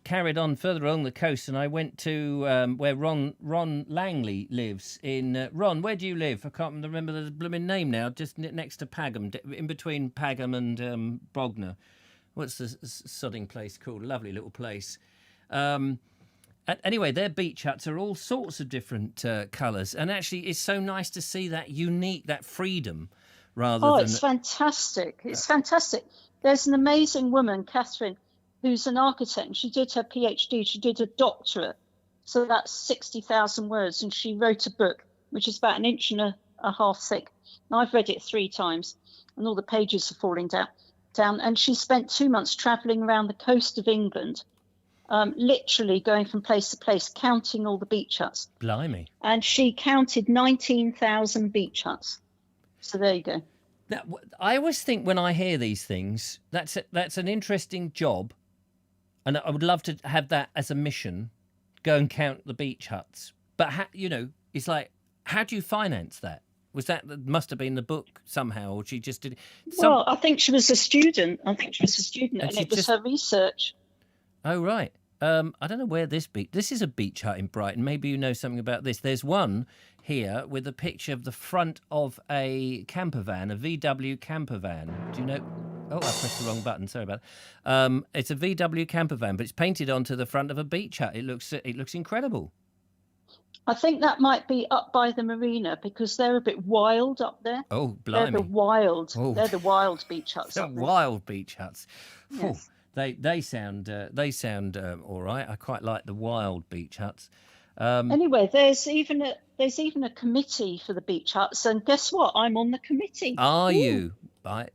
carried on further along the coast, and I went to where Ron Langley lives in Ron. Where do you live? I can't remember the blooming name now. Just next to Pagham, in between Pagham and Bognor. What's the sodding place called? A lovely little place. Anyway, their beach huts are all sorts of different colours, and actually, it's so nice to see that that freedom, rather than. Oh, it's fantastic! It's fantastic. There's an amazing woman, Catherine, who's an architect, and she did her PhD. She did a doctorate, so that's 60,000 words, and she wrote a book which is about 1.5 inches thick. And I've read it 3 times, and all the pages are falling down. And she spent 2 months travelling around the coast of England, literally going from place to place, counting all the beach huts. Blimey. And she counted 19,000 beach huts. So there you go. Now, I always think when I hear these things, that's an interesting job, and I would love to have that as a mission, go and count the beach huts. But, it's like, how do you finance that? That must have been the book somehow, or she just did. Well, I think she was a student. And it was her research. Oh, right. I don't know where this beach. This is a beach hut in Brighton. Maybe you know something about this. There's one here with a picture of the front of a camper van, a VW camper van. Do you know? Oh, I pressed the wrong button. Sorry about that. It's a VW camper van, but it's painted onto the front of a beach hut. It looks incredible. I think that might be up by the marina because they're a bit wild up there. Oh, blimey. They're the wild beach huts. They're wild beach huts. Yes. They sound all right. I quite like the wild beach huts. Anyway, there's even a committee for the beach huts, and guess what? I'm on the committee. Are you? That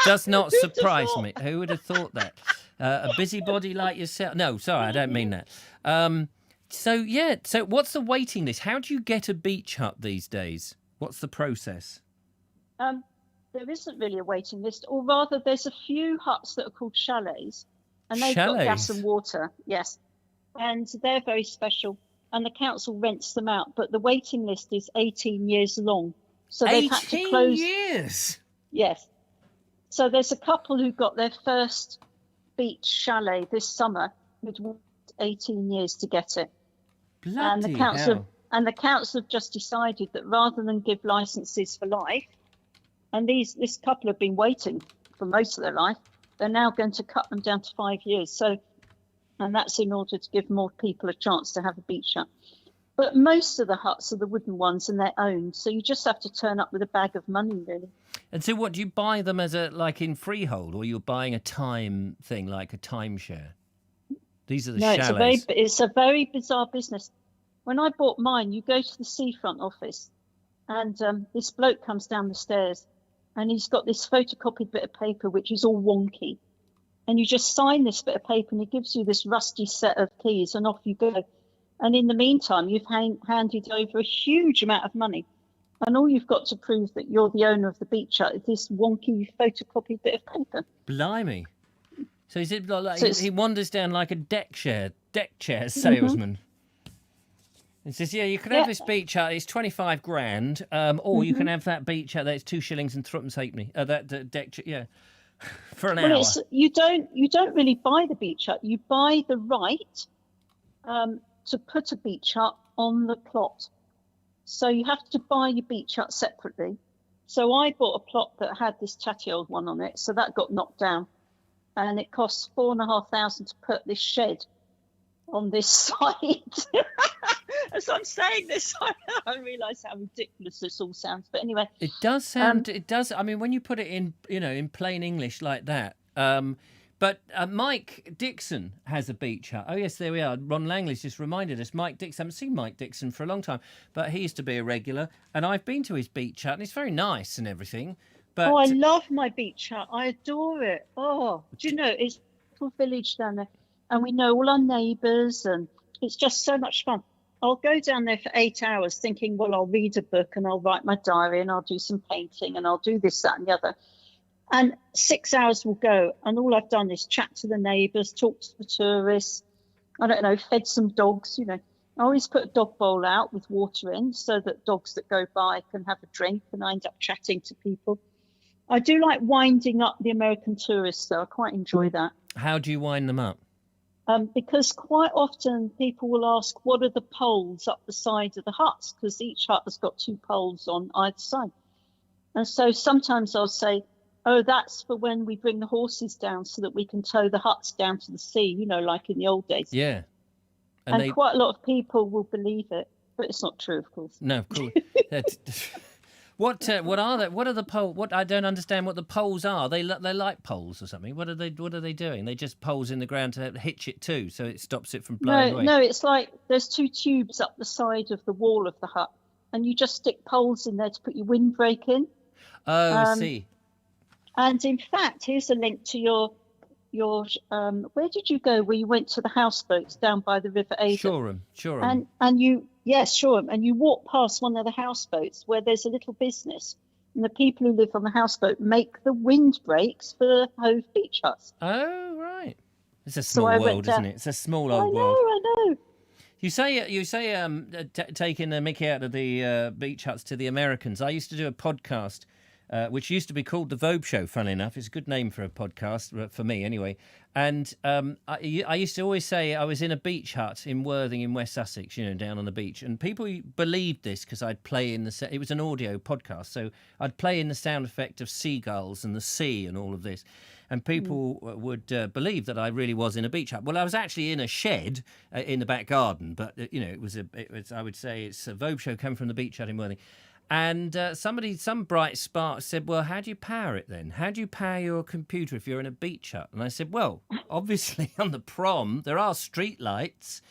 does not surprise me. Who would have thought that? A busybody like yourself? No, sorry, I don't mean that. So what's the waiting list? How do you get a beach hut these days? What's the process? There isn't really a waiting list, or rather there's a few huts that are called chalets, and they've got gas and water, yes, and they're very special, and the council rents them out, but the waiting list is 18 years long. So they've had to close. 18 years? Yes. So there's a couple who got their first beach chalet this summer who'd waited 18 years to get it. Bloody hell. And the council have just decided that rather than give licences for life, and this couple have been waiting for most of their life, they're now going to cut them down to 5 years. So, and that's in order to give more people a chance to have a beach hut. But most of the huts are the wooden ones, and they're owned. So you just have to turn up with a bag of money, really. And so what, do you buy them as like in freehold, or you're buying a time thing, like a timeshare? These are the chalets. It's a very bizarre business. When I bought mine, you go to the seafront office, and this bloke comes down the stairs, and he's got this photocopied bit of paper which is all wonky, and you just sign this bit of paper, and he gives you this rusty set of keys, and off you go. And in the meantime, you've handed over a huge amount of money, and all you've got to prove that you're the owner of the beach hut is this wonky photocopied bit of paper. Blimey! So is it like he wanders down like a deck chair salesman? And says, "Yeah, you can have this beach hut. It's 25 grand, or you can have that beach hut. That's 2 shillings and threepence halfpenny. That deck chair, for an hour." You don't really buy the beach hut. You buy the right to put a beach hut on the plot. So you have to buy your beach hut separately. So I bought a plot that had this tatty old one on it, so that got knocked down. and it costs £4,500 to put this shed on this site. As I'm saying this, I realise how ridiculous this all sounds. But anyway, it does sound. It does. I mean, when you put it in, in plain English like that. But Mike Dixon has a beach hut. Oh yes, there we are. Ron Langley's just reminded us. Mike Dixon. I haven't seen Mike Dixon for a long time, but he used to be a regular, and I've been to his beach hut, and it's very nice and everything. But I love my beach hut. I adore it. Oh, do you know, it's a little village down there, and we know all our neighbours, and it's just so much fun. I'll go down there for 8 hours thinking, well, I'll read a book and I'll write my diary and I'll do some painting and I'll do this, that and the other. And 6 hours will go, and all I've done is chat to the neighbours, talk to the tourists, I don't know, fed some dogs, I always put a dog bowl out with water in so that dogs that go by can have a drink, and I end up chatting to people. I do like winding up the American tourists, though. I quite enjoy that. How do you wind them up? Because quite often people will ask, what are the poles up the side of the huts? Because each hut has got 2 poles on either side. And so sometimes I'll say, oh, that's for when we bring the horses down so that we can tow the huts down to the sea, like in the old days. Yeah. And quite a lot of people will believe it, but it's not true, of course. No, of course. What are they? What are the poles? What, I don't understand what the poles are. They like poles or something. What are they doing? They just poles in the ground to hitch it to, so it stops it from blowing away. No, it's like there's 2 tubes up the side of the wall of the hut, and you just stick poles in there to put your windbreak in. Oh, I see. And in fact, here's a link to your where did you go? Where you went to the houseboats down by the River Ada? Shoreham. And you, yes, Shoreham. And you walk past one of the houseboats where there's a little business, and the people who live on the houseboat make the windbreaks for the Hove beach huts. Oh, right. It's a small world, isn't it? It's a small old world. I know. You say taking the mickey out of the beach huts to the Americans. I used to do a podcast which used to be called The Vobes Show, funnily enough. It's a good name for a podcast, for me anyway. And I used to always say I was in a beach hut in Worthing in West Sussex, down on the beach. And people believed this because I'd play in it was an audio podcast, so I'd play in the sound effect of seagulls and the sea and all of this. And people would believe that I really was in a beach hut. Well, I was actually in a shed in the back garden, but, it was I would say it's a Vobes Show come from the beach hut in Worthing. And some bright spark said, well, how do you power it then? How do you power your computer if you're in a beach hut? And I said, well, obviously on the prom, there are street lights.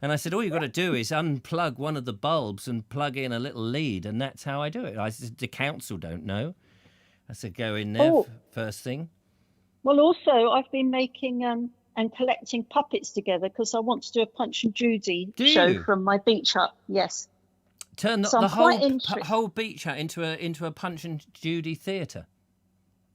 And I said, all you've got to do is unplug one of the bulbs and plug in a little lead. And that's how I do it. I said, the council don't know. I said, go in there first thing. Well, also, I've been making and collecting puppets together because I want to do a Punch and Judy show from my beach hut. Yes. Turn the whole beach hut into a Punch and Judy theatre.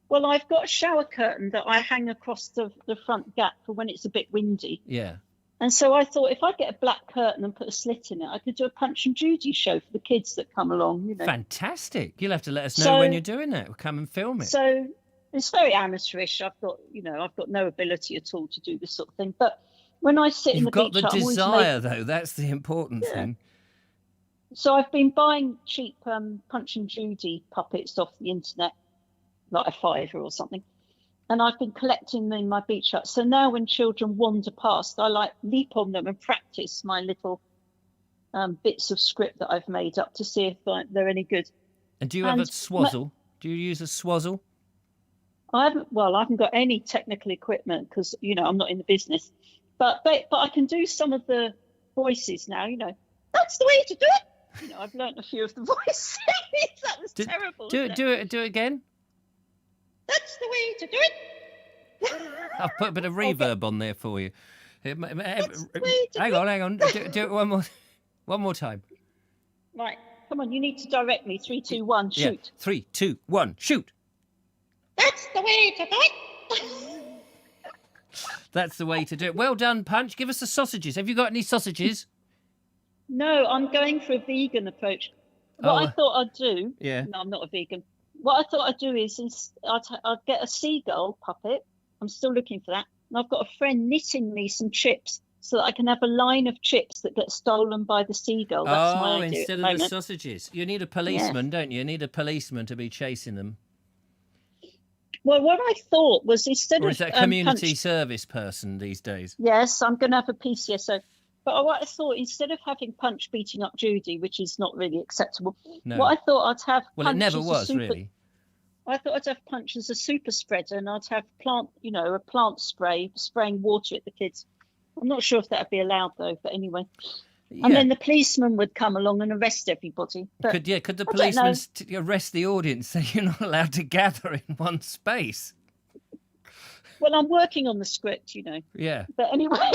Well, I've got a shower curtain that I hang across the front gap for when it's a bit windy. Yeah. And so I thought if I get a black curtain and put a slit in it, I could do a Punch and Judy show for the kids that come along. Fantastic! You'll have to let us know when you're doing that. We'll come and film it. So it's very amateurish. I've got no ability at all to do this sort of thing. But when I sit in the beach hut, you've got the desire, though. That's the important thing. So I've been buying cheap Punch and Judy puppets off the internet, like a £5 or something, and I've been collecting them in my beach hut. So now when children wander past, I leap on them and practice my little bits of script that I've made up to see if they're any good. And do you have a swazzle? Do you use a swazzle? I haven't got any technical equipment because I'm not in the business, but I can do some of the voices now. That's the way to do it. I've learnt a few of the voices. That was terrible. Do it again. That's the way to do it. I'll put a bit of reverb on there for you. That's the way to hang on. Do it one more time. Right, come on. You need to direct me. 3, 2, 1, shoot. Yeah. 3, 2, 1, shoot. That's the way to do it. That's the way to do it. Well done, Punch. Give us the sausages. Have you got any sausages? No, I'm going for a vegan approach. What I thought I'd do... Yeah. No, I'm not a vegan. What I thought I'd do is I'd get a seagull puppet. I'm still looking for that. And I've got a friend knitting me some chips so that I can have a line of chips that get stolen by the seagull. That's my idea instead of the sausages. You need a policeman, don't you? You need a policeman to be chasing them. Well, what I thought was instead Or of is that a community punch, service person these days? yes, I'm going to have a PCSO. But what I thought, instead of having Punch beating up Judy, which is not really acceptable, No. what I thought I'd have Well, it Punch never as a was, super. really. I thought I'd have Punch as a super spreader, and I'd have a plant spray spraying water at the kids. I'm not sure if that'd be allowed though, but anyway. Yeah. And then the policeman would come along and arrest everybody. But Could the I don't policeman know. arrest the audience, say you're not allowed to gather in one space? Well, I'm working on the script, Yeah. But anyway,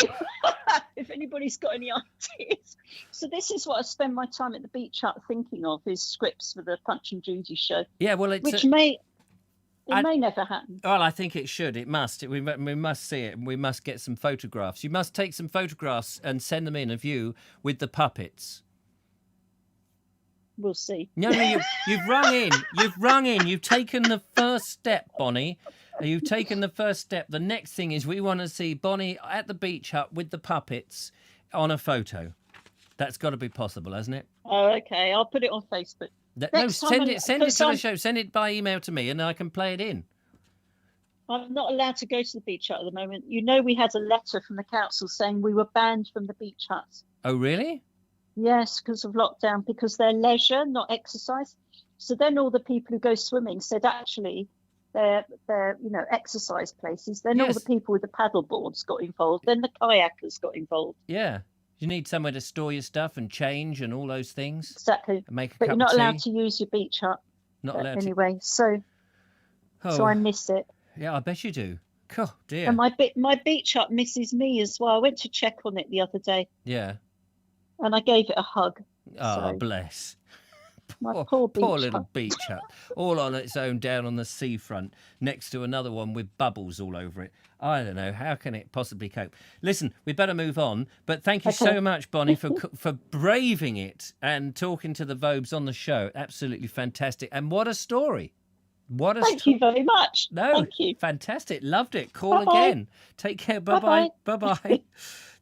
if anybody's got any ideas. So this is what I spend my time at the beach hut thinking of, is scripts for the Punch and Judy show. Yeah, well, Which may never happen. Well, I think it should. It must. We must see it, and we must get some photographs. You must take some photographs and send them in of you with the puppets. We'll see. No, you've rung in. You've rung in. You've taken the first step, Bonnie. You've taken the first step. The next thing is we want to see Bonnie at the beach hut with the puppets on a photo. That's got to be possible, hasn't it? Oh, okay. I'll put it on Facebook. No, send it to the show. Send it by email to me, and I can play it in. I'm not allowed to go to the beach hut at the moment. We had a letter from the council saying we were banned from the beach huts. Oh, really? Yes, because of lockdown, because they're leisure, not exercise. So then all the people who go swimming said actually they're exercise places. Then all the people with the paddle boards got involved. Then the kayakers got involved. Yeah. You need somewhere to store your stuff and change and all those things. Exactly. And make a but cup you're not of allowed tea. to use your beach hut. Not allowed anyway. So I miss it. Yeah, I bet you do. Oh dear. And my beach hut misses me as well. I went to check on it the other day. Yeah. And I gave it a hug. Oh, so. Bless. My poor little beach hut, all on its own down on the seafront, next to another one with bubbles all over it. I don't know, how can it possibly cope? Listen, we better move on, but thank you so much, Bonnie, for braving it and talking to the Vobes on the show. Absolutely fantastic. And what a story. Thank you very much. No, thank you. Fantastic. Loved it. Call Bye-bye. again. Take care. Bye-bye. Bye-bye.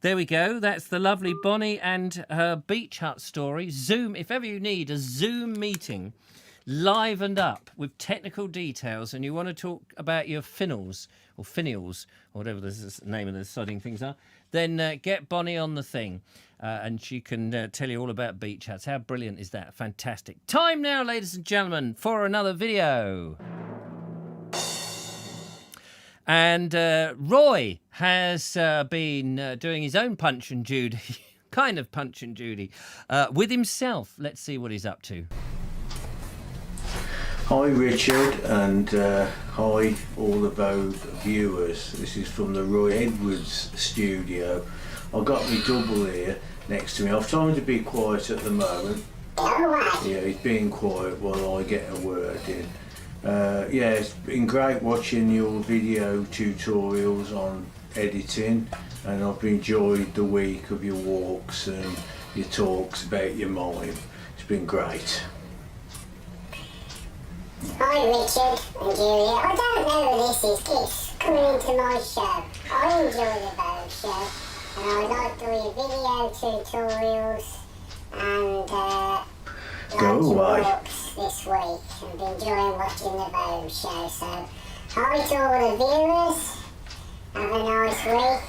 There we go. That's the lovely Bonnie and her beach hut story. Zoom, if ever you need a Zoom meeting livened up with technical details and you want to talk about your finials, or whatever the name of the sodding things are, then get Bonnie on the thing and she can tell you all about beach huts. How brilliant is that? Fantastic. Time now, ladies and gentlemen, for another video. And Roy has been doing his own Punch and Judy, kind of Punch and Judy, with himself. Let's see what he's up to. Hi Richard, and hi all the Vogue viewers. This is from the Roy Edwards studio. I've got my double here next to me. I've told him to be quiet at the moment. Yeah, he's being quiet while I get a word in. Yeah, it's been great watching your video tutorials on editing, and I've enjoyed the week of your walks and your talks about your mime. It's been great. Hi Richard and Julia. I don't know who this is. It's coming into my show. I enjoy the Vogue show, and I like all your video tutorials and Go away. walks this week. I've been enjoying watching the Vogue show. So hi to all the viewers. Have a nice week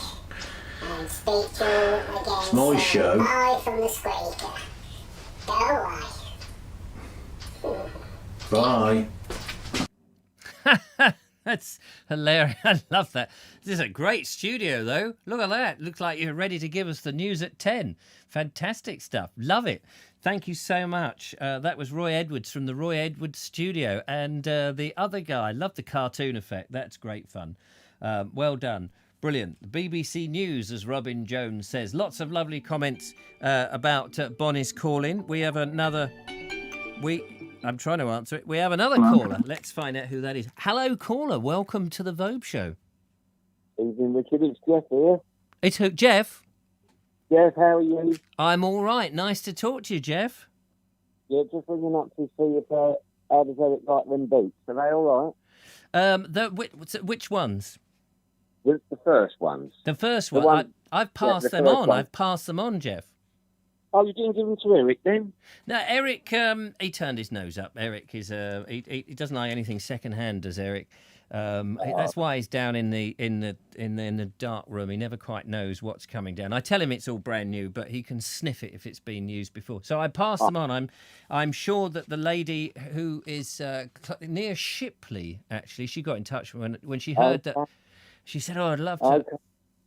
and speak to you again. It's my show. Bye from the squeaker. Go away. Bye. That's hilarious. I love that. This is a great studio, though. Look at that. Looks like you're ready to give us the news at 10. Fantastic stuff. Love it. Thank you so much. That was Roy Edwards from the Roy Edwards studio. And the other guy, love the cartoon effect. That's great fun. Well done. Brilliant. The BBC News, as Robin Jones says. Lots of lovely comments about Bonnie's call-in. We have another... I'm trying to answer it. We have another caller. Let's find out who that is. Hello, caller. Welcome to the Vobe Show. Evening, Richard. It's Jeff here. It's who? Jeff? Jeff, how are you? I'm all right. Nice to talk to you, Jeff. Yeah, just ringing up to see if how does Eric like them boots? Are they all right? Which ones? The first ones. The first The one. one- I've passed the them first on. one. I've passed them on, Jeff. Oh, you didn't give them to Eric then? No, Eric, he turned his nose up. Eric is he doesn't like anything second-hand, does Eric? That's why he's down in the dark room. He never quite knows what's coming down. I tell him it's all brand new, but he can sniff it if it's been used before. So I pass them on. I'm sure that the lady who is near Shipley, actually, she got in touch when she heard that. She said, "Oh, I'd love to." Okay.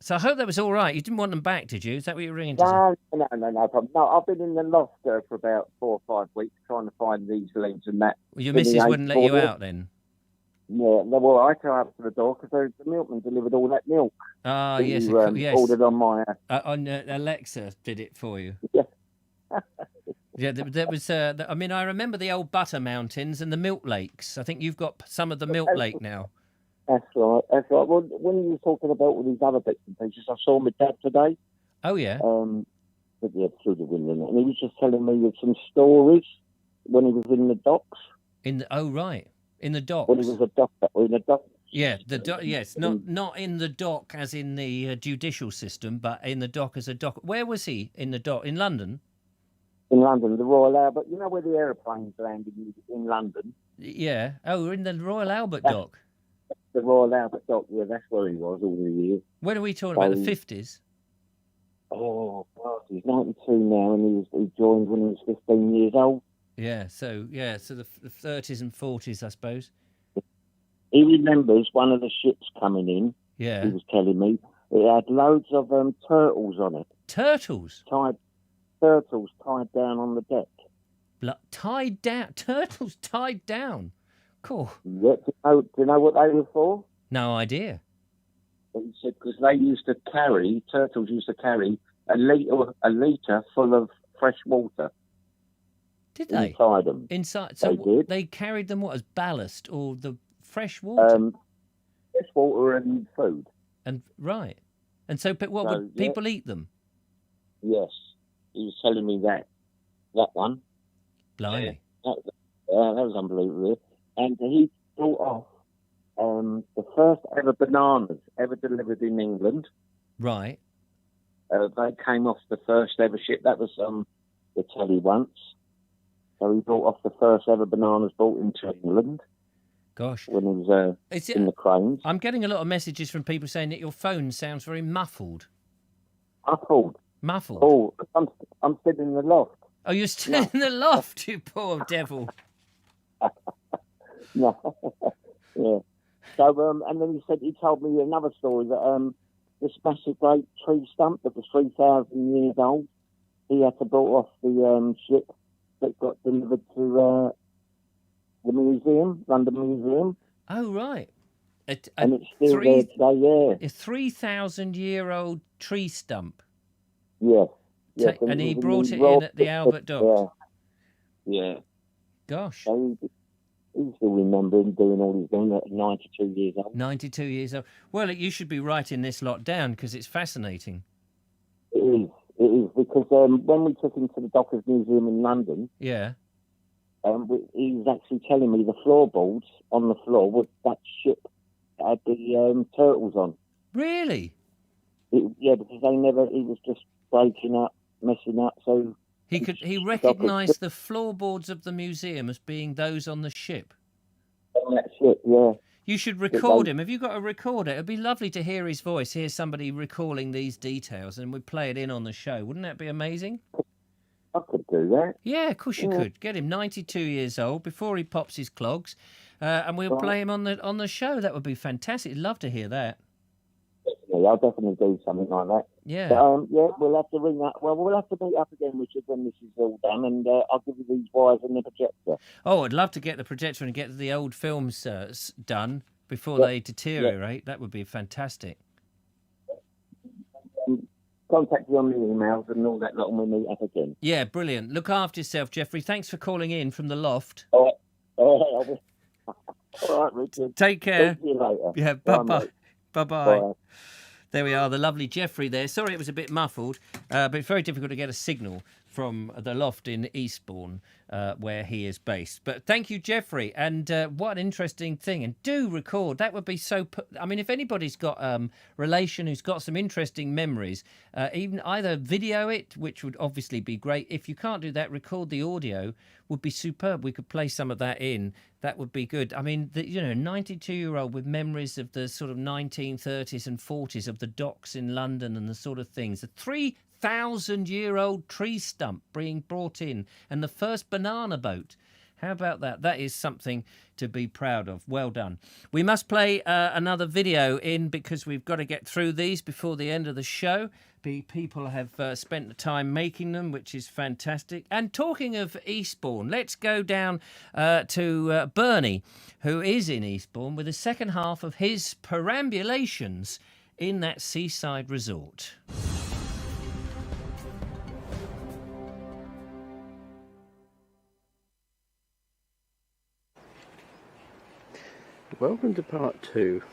So I hope that was all right. You didn't want them back, did you? Is that what you were ringing to say? No problem. No, I've been in the loft for about 4 or 5 weeks trying to find these leaves and that. Well, your missus wouldn't let you out then? Yeah, well, I go up to the door because the milkman delivered all that milk. Ah, that yes, you, ordered on my... on Alexa did it for you. Yeah. Yeah, there was... I mean, I remember the old butter mountains and the milk lakes. I think you've got some of the milk lake now. That's right. Well, when you were talking about all these other bits and pieces, I saw my dad today. Oh, yeah? Through the window. And he was just telling me some stories when he was in the docks. Oh, right. In the docks? When he was a doctor. In the docks. Yeah, yes, not in the dock as in the judicial system, but in the dock as a dock. Where was he in the dock? In London? In London, the Royal Albert. You know where the aeroplanes landed in London? Yeah. Oh, in the Royal Albert dock. The Royal Albert dock, yeah, that's where he was all the years. When are we talking about, the 50s? Oh, God, he's 92 now, and he joined when he was 15 years old. Yeah, so the 30s and 40s, I suppose. He remembers one of the ships coming in. Yeah. He was telling me. It had loads of turtles on it. Turtles? Turtles tied down on the deck. Tied down? Turtles tied down? Cool. Yeah, do you know what they were for? No idea. He said because turtles used to carry a litre full of fresh water. Did they? Inside them. Inside. So they carried them as ballast or the fresh water? Fresh water and food. And right. And so would people eat them? Yes. He was telling me that one. Blimey. That was unbelievable. And he brought off the first ever bananas ever delivered in England. Right. They came off the first ever ship. That was the telly once. So he brought off the first ever bananas brought into England. Gosh. When he was in the cranes. I'm getting a lot of messages from people saying that your phone sounds very muffled. Muffled? Oh, I'm still in the loft. Oh, you're still in the loft, you poor devil. No. Yeah. So, and then he told me another story that this massive great tree stump that was 3,000 years old, he had to brought off the ship that got delivered to the museum, London Museum. Oh, right. And it's still there today, yeah. A 3,000-year-old tree stump. Yes. And he brought it in at the Albert Docks. Yeah. Gosh. So he still remember him doing all he's doing at 92 years old. 92 years old. Well, you should be writing this lot down because it's fascinating. It is, because when we took him to the Dockers Museum in London, yeah, he was actually telling me the floorboards on the floor was that ship that had the turtles on. Really? Yeah, because he was just breaking up, messing up, so... He recognised the floorboards of the museum as being those on the ship. On that ship, yeah. You should record him. Have you got a recorder? It'd be lovely to hear his voice, hear somebody recalling these details, and we'd play it in on the show. Wouldn't that be amazing? I could do that. Yeah, of course you could. Get him 92 years old before he pops his clogs, and we'll play him on the show. That would be fantastic. I'd love to hear that. Definitely, I'll definitely do something like that. Yeah. But, we'll have to ring that. Well, we'll have to meet up again, Richard, when this is all done, and I'll give you these wires and the projector. Oh, I'd love to get the projector and get the old films done before they deteriorate. Yeah. That would be fantastic. Contact you on the emails and all that lot when we meet up again. Yeah, brilliant. Look after yourself, Jeffrey. Thanks for calling in from the loft. All right, Richard. Take care. See you later. Yeah, bye-bye. Bye-bye. There we are, the lovely Jeffrey there. Sorry it was a bit muffled, but it's very difficult to get a signal from the loft in Eastbourne, where he is based. But thank you, Jeffrey. And what an interesting thing. And do record. That would be so... I mean, if anybody's got a relation who's got some interesting memories, even either video it, which would obviously be great. If you can't do that, record the audio, would be superb. We could play some of that in. That would be good. I mean, 92-year-old with memories of the sort of 1930s and 40s of the docks in London and the sort of things. The 3,000-year-old tree stump being brought in and the first banana boat. How about that? That is something to be proud of. Well done. We must play another video in because we've got to get through these before the end of the show. People have spent the time making them, which is fantastic. And talking of Eastbourne, let's go down to Bernie, who is in Eastbourne, with the second half of his perambulations in that seaside resort. Welcome to part 2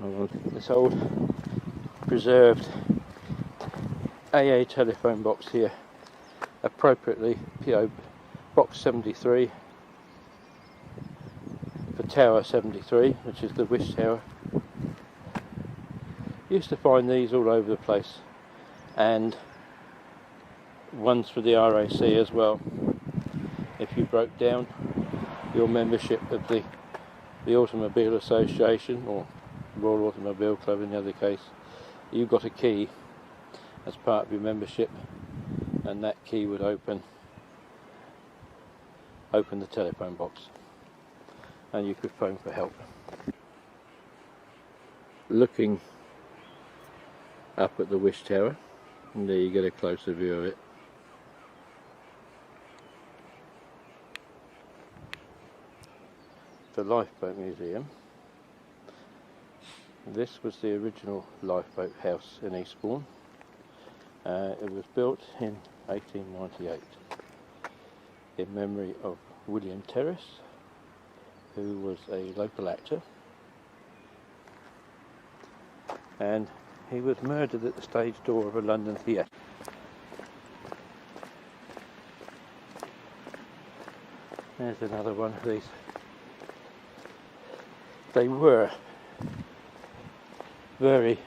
of this old preserved AA telephone box here, appropriately PO Box 73 for Tower 73, which is the Wish Tower. Used to find these all over the place, and ones for the RAC as well. If you broke down your membership of the Automobile Association, or Royal Automobile Club in the other case, you got a key as part of your membership, and that key would open the telephone box, and you could phone for help. Looking up at the Wish Tower, and there you get a closer view of it. The Lifeboat Museum. This was the original lifeboat house in Eastbourne. It was built in 1898 in memory of William Terrace, who was a local actor, and he was murdered at the stage door of a London theatre. There's another one of these. They were very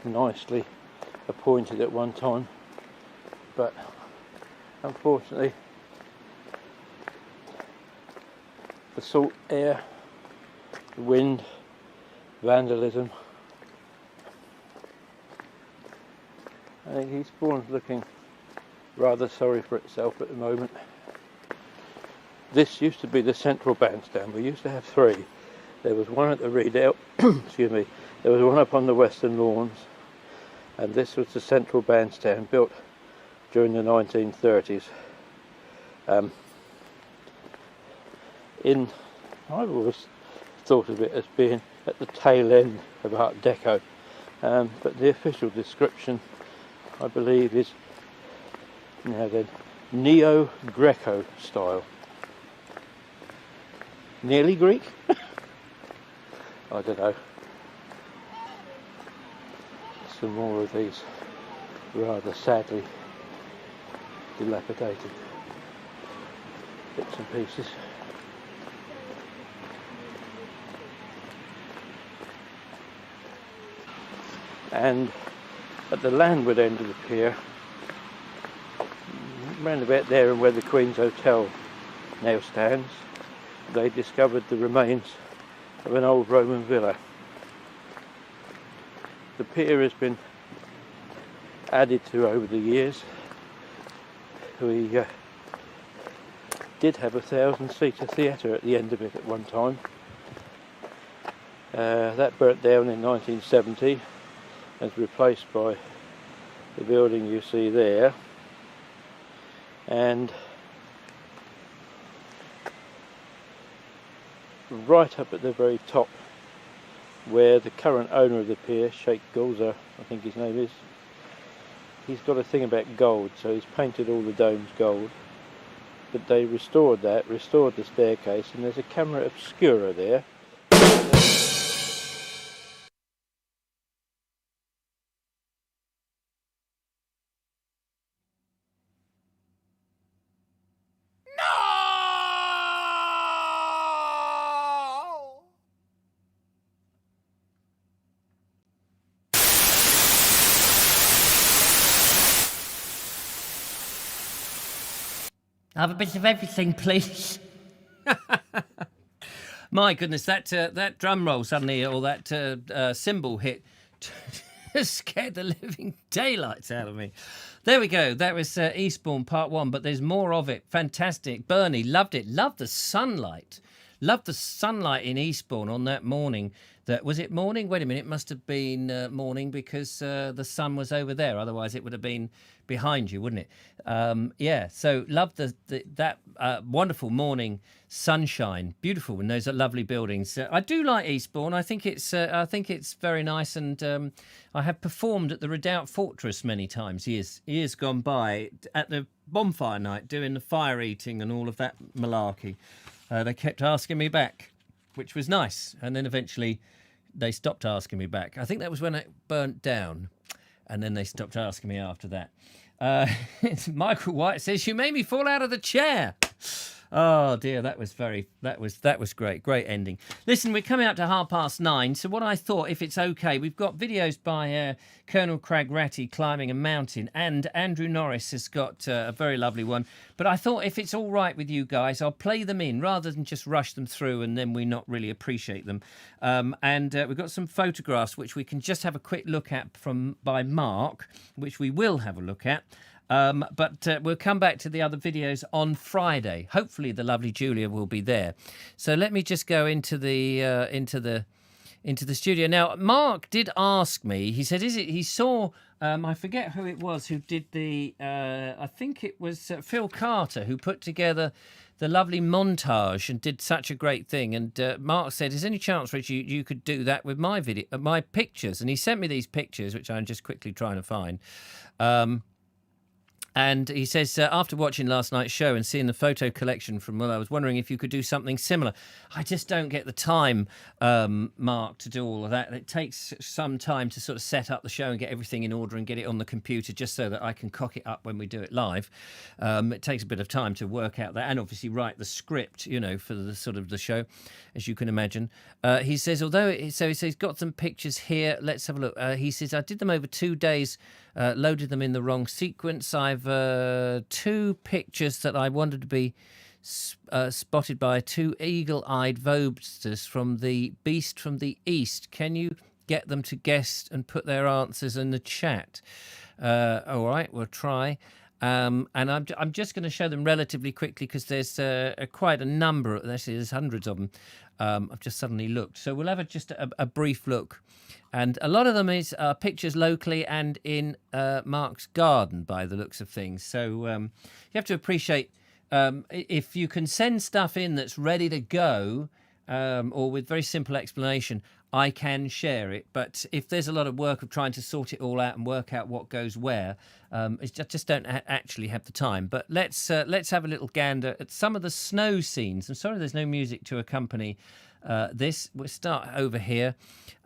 nicely appointed at one time, but unfortunately the salt air, the wind, vandalism. I think Eastbourne's looking rather sorry for itself at the moment. This used to be the central bandstand. We used to have 3. There was one at the Redoubt, excuse me, there was one up on the Western Lawns, and this was the central bandstand built during the 1930s. I've always thought of it as being at the tail end of Art Deco, but the official description, I believe, is the Neo-Greco style. Nearly Greek? I don't know. Some more of these rather sadly dilapidated bits and pieces. And at the landward end of the pier, round about there and where the Queen's Hotel now stands, they discovered the remains of an old Roman villa. The pier has been added to over the years. We did have a 1,000-seater theatre at the end of it at one time. That burnt down in 1970 and was replaced by the building you see there. And right up at the very top, where the current owner of the pier, Sheikh Gulzar, I think his name is, he's got a thing about gold, so he's painted all the domes gold. But they restored the staircase, and there's a camera obscura there. I'll have a bit of everything, please. My goodness, that drum roll suddenly, or that cymbal hit, scared the living daylights out of me. There we go. That was Eastbourne Part 1, but there's more of it. Fantastic. Bernie, loved it. Loved the sunlight. Loved the sunlight in Eastbourne on that morning. Was it morning? Wait a minute. It must have been morning because the sun was over there. Otherwise, it would have been behind you, wouldn't it? Yeah. So loved that wonderful morning sunshine. Beautiful in those lovely buildings. I do like Eastbourne. I think it's very nice, and I have performed at the Redoubt Fortress many times. Years gone by at the bonfire night, doing the fire eating and all of that malarkey. They kept asking me back, which was nice. And then eventually they stopped asking me back. I think that was when it burnt down. And then they stopped asking me after that. Michael White says, "You made me fall out of the chair." Oh dear, that was great. Great ending. Listen, we're coming up to 9:30. So what I thought, if it's okay, we've got videos by Colonel Crag Ratty climbing a mountain, and Andrew Norris has got a very lovely one. But I thought, if it's all right with you guys, I'll play them in rather than just rush them through and then we not really appreciate them. And we've got some photographs which we can just have a quick look at by Mark, which we will have a look at. But we'll come back to the other videos on Friday. Hopefully the lovely Julia will be there. So let me just go into the studio. Now, Mark did ask me, he said, he saw, I forget who it was who did I think it was Phil Carter, who put together the lovely montage and did such a great thing. And Mark said, "Is there any chance, Rich, you could do that with my pictures?" And he sent me these pictures, which I'm just quickly trying to find. And he says, after watching last night's show and seeing the photo collection from Will, I was wondering if you could do something similar. I just don't get the time, Mark, to do all of that. It takes some time to sort of set up the show and get everything in order and get it on the computer just so that I can cock it up when we do it live. It takes a bit of time to work out that and obviously write the script, for the sort of the show, as you can imagine. He says, he says he's got some pictures here. Let's have a look. He says, "I did them over 2 days, loaded them in the wrong sequence. I've 2 pictures that I wanted to be spotted by 2 eagle-eyed Vobesters from the Beast from the East. Can you get them to guess and put their answers in the chat?" All right, we'll try. And I'm just going to show them relatively quickly because there's quite a number. Actually, there's hundreds of them. I've just suddenly looked. So we'll have just a brief look. And a lot of them is pictures locally and in Mark's garden, by the looks of things. So you have to appreciate if you can send stuff in that's ready to go or with very simple explanation, I can share it. But if there's a lot of work of trying to sort it all out and work out what goes where, I just don't actually have the time. But let's have a little gander at some of the snow scenes. I'm sorry there's no music to accompany this. We'll start over here,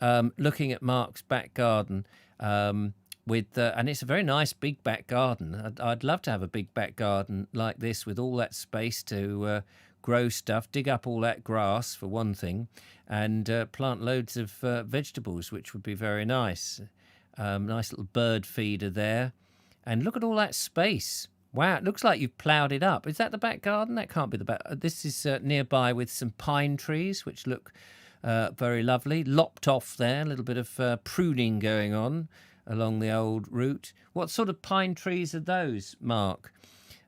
looking at Mark's back garden. And it's a very nice big back garden. I'd love to have a big back garden like this with all that space to grow stuff, dig up all that grass for one thing, and plant loads of vegetables, which would be very nice. Nice little bird feeder there. And look at all that space. Wow, it looks like you've ploughed it up. Is that the back garden? That can't be the back. This is nearby with some pine trees, which look very lovely. Lopped off there, a little bit of pruning going on along the old route. What sort of pine trees are those, Mark?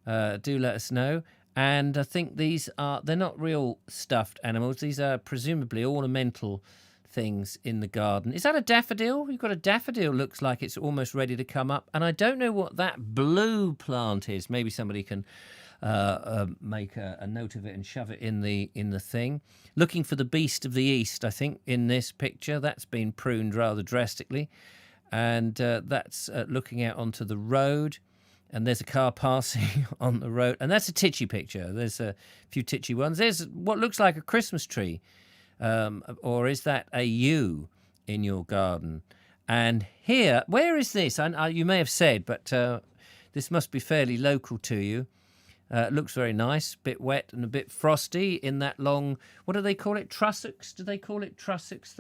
Do let us know. And I think they're not real stuffed animals. These are presumably ornamental things in the garden. Is that a daffodil? You've got a daffodil, looks like it's almost ready to come up. And I don't know what that blue plant is. Maybe somebody can make a note of it and shove it in the thing. Looking for the Beast of the East, I think, in this picture. That's been pruned rather drastically. And that's looking out onto the road. And there's a car passing on the road. And that's a titchy picture. There's a few titchy ones. There's what looks like a Christmas tree. Or is that a yew in your garden? And here, where is this? You may have said, but this must be fairly local to you. It looks very nice, a bit wet and a bit frosty in that long, what do they call it? Trussocks? Do they call it trussocks?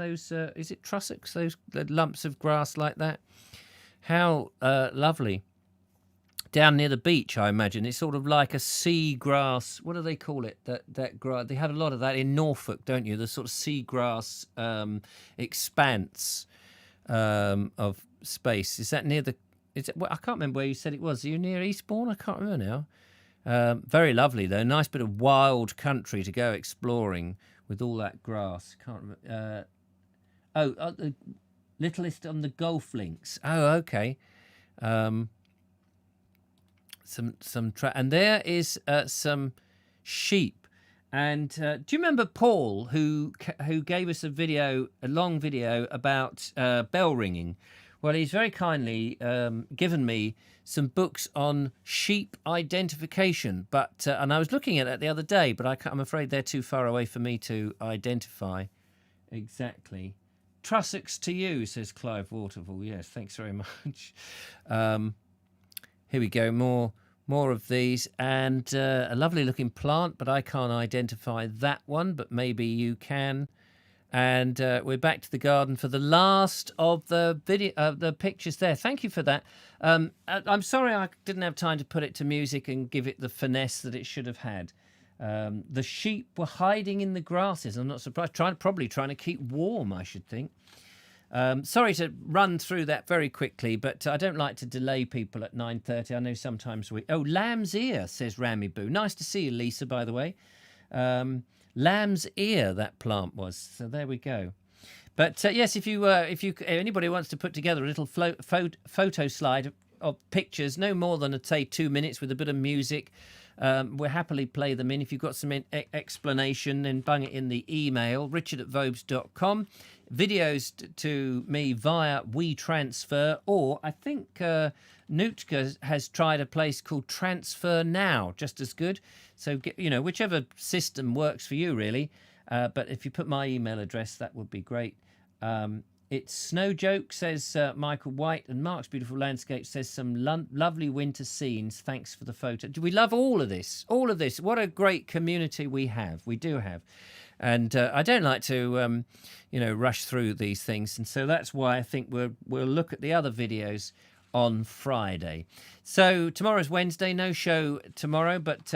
Is it trussocks? Those lumps of grass like that? How lovely down near the beach, I imagine. It's sort of like a seagrass. What do they call it? That grass. They have a lot of that in Norfolk, don't you? The sort of seagrass expanse of space. Is that near the? Is it? Well, I can't remember where you said it was. Are you near Eastbourne? I can't remember now. Very lovely though. Nice bit of wild country to go exploring with all that grass. Can't remember. The littlest on the golf links. Oh, okay. And there is some sheep. And do you remember Paul, who gave us a long video about bell ringing? Well, he's very kindly given me some books on sheep identification. But and I was looking at it the other day, but I'm afraid they're too far away for me to identify exactly. Trussocks to you, says Clive Waterfall. Yes, thanks very much. Here we go, more of these, and a lovely looking plant, but I can't identify that one, but maybe you can. And we're back to the garden for the last of the the pictures there. Thank you for that. I'm sorry I didn't have time to put it to music and give it the finesse that it should have had. The sheep were hiding in the grasses. I'm not surprised. Probably trying to keep warm, I should think. Sorry to run through that very quickly, but I don't like to delay people at 9:30. I know sometimes we... Oh, lamb's ear, says Rammy Boo. Nice to see you, Lisa, by the way. Lamb's ear, that plant was. So there we go. But yes, if anybody wants to put together a little photo slide of pictures, no more than, say, 2 minutes with a bit of music, we'll happily play them in. If you've got some explanation, then bung it in the email, richard@vobes.com. Videos to me via WeTransfer, or I think Nootka has tried a place called Transfer Now, just as good. So, whichever system works for you, really. But if you put my email address, that would be great. It's Snow Joke, says Michael White, and Mark's Beautiful Landscape says some lovely winter scenes. Thanks for the photo. We love all of this. All of this. What a great community we have. We do have. And I don't like to, rush through these things. And so that's why I think we'll look at the other videos on Friday. So tomorrow's Wednesday, no show tomorrow, but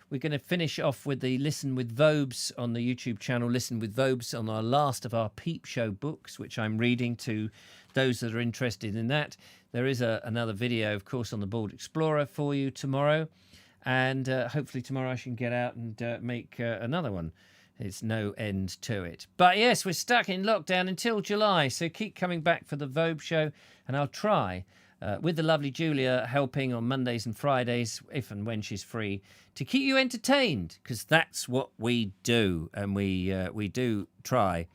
we're going to finish off with the Listen with Vobes on the YouTube channel, Listen with Vobes, on our last of our Peep Show books, which I'm reading to those that are interested in that. There is another video, of course, on the Board Explorer for you tomorrow, and hopefully tomorrow I can get out and make another one. There's no end to it. But yes, we're stuck in lockdown until July, so keep coming back for the Vobe show, and I'll try, with the lovely Julia helping on Mondays and Fridays, if and when she's free, to keep you entertained, because that's what we do, and we do try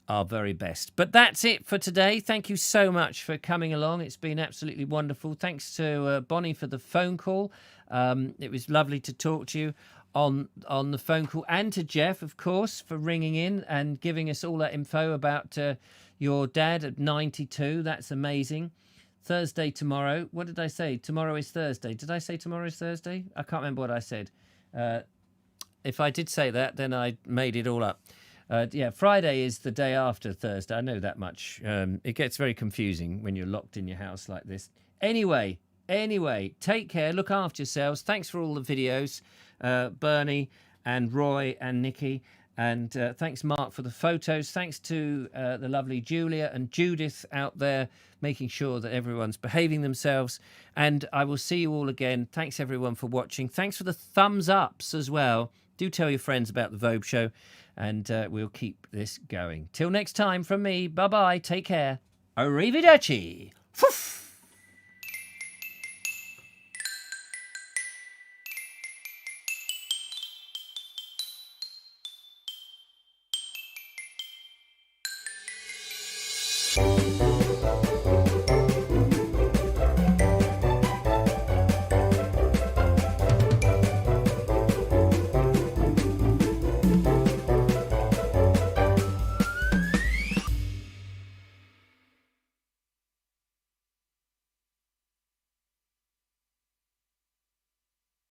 our very best. But that's it for today. Thank you so much for coming along. It's been absolutely wonderful. Thanks to Bonnie for the phone call. It was lovely to talk to you on the phone call, and to Jeff, of course, for ringing in and giving us all that info about your dad at 92. That's amazing. Thursday tomorrow. What did I say? Tomorrow is Thursday. Did I say tomorrow is Thursday? I can't remember what I said. If I did say that, then I made it all up. Friday is the day after Thursday. I know that much. It gets very confusing when you're locked in your house like this. Anyway, take care. Look after yourselves. Thanks for all the videos, Bernie and Roy and Nikki. And thanks, Mark, for the photos. Thanks to the lovely Julia and Judith out there, making sure that everyone's behaving themselves. And I will see you all again. Thanks, everyone, for watching. Thanks for the thumbs ups as well. Do tell your friends about the Vobe show, and we'll keep this going. Till next time from me, bye-bye. Take care. Arrivederci. Foof.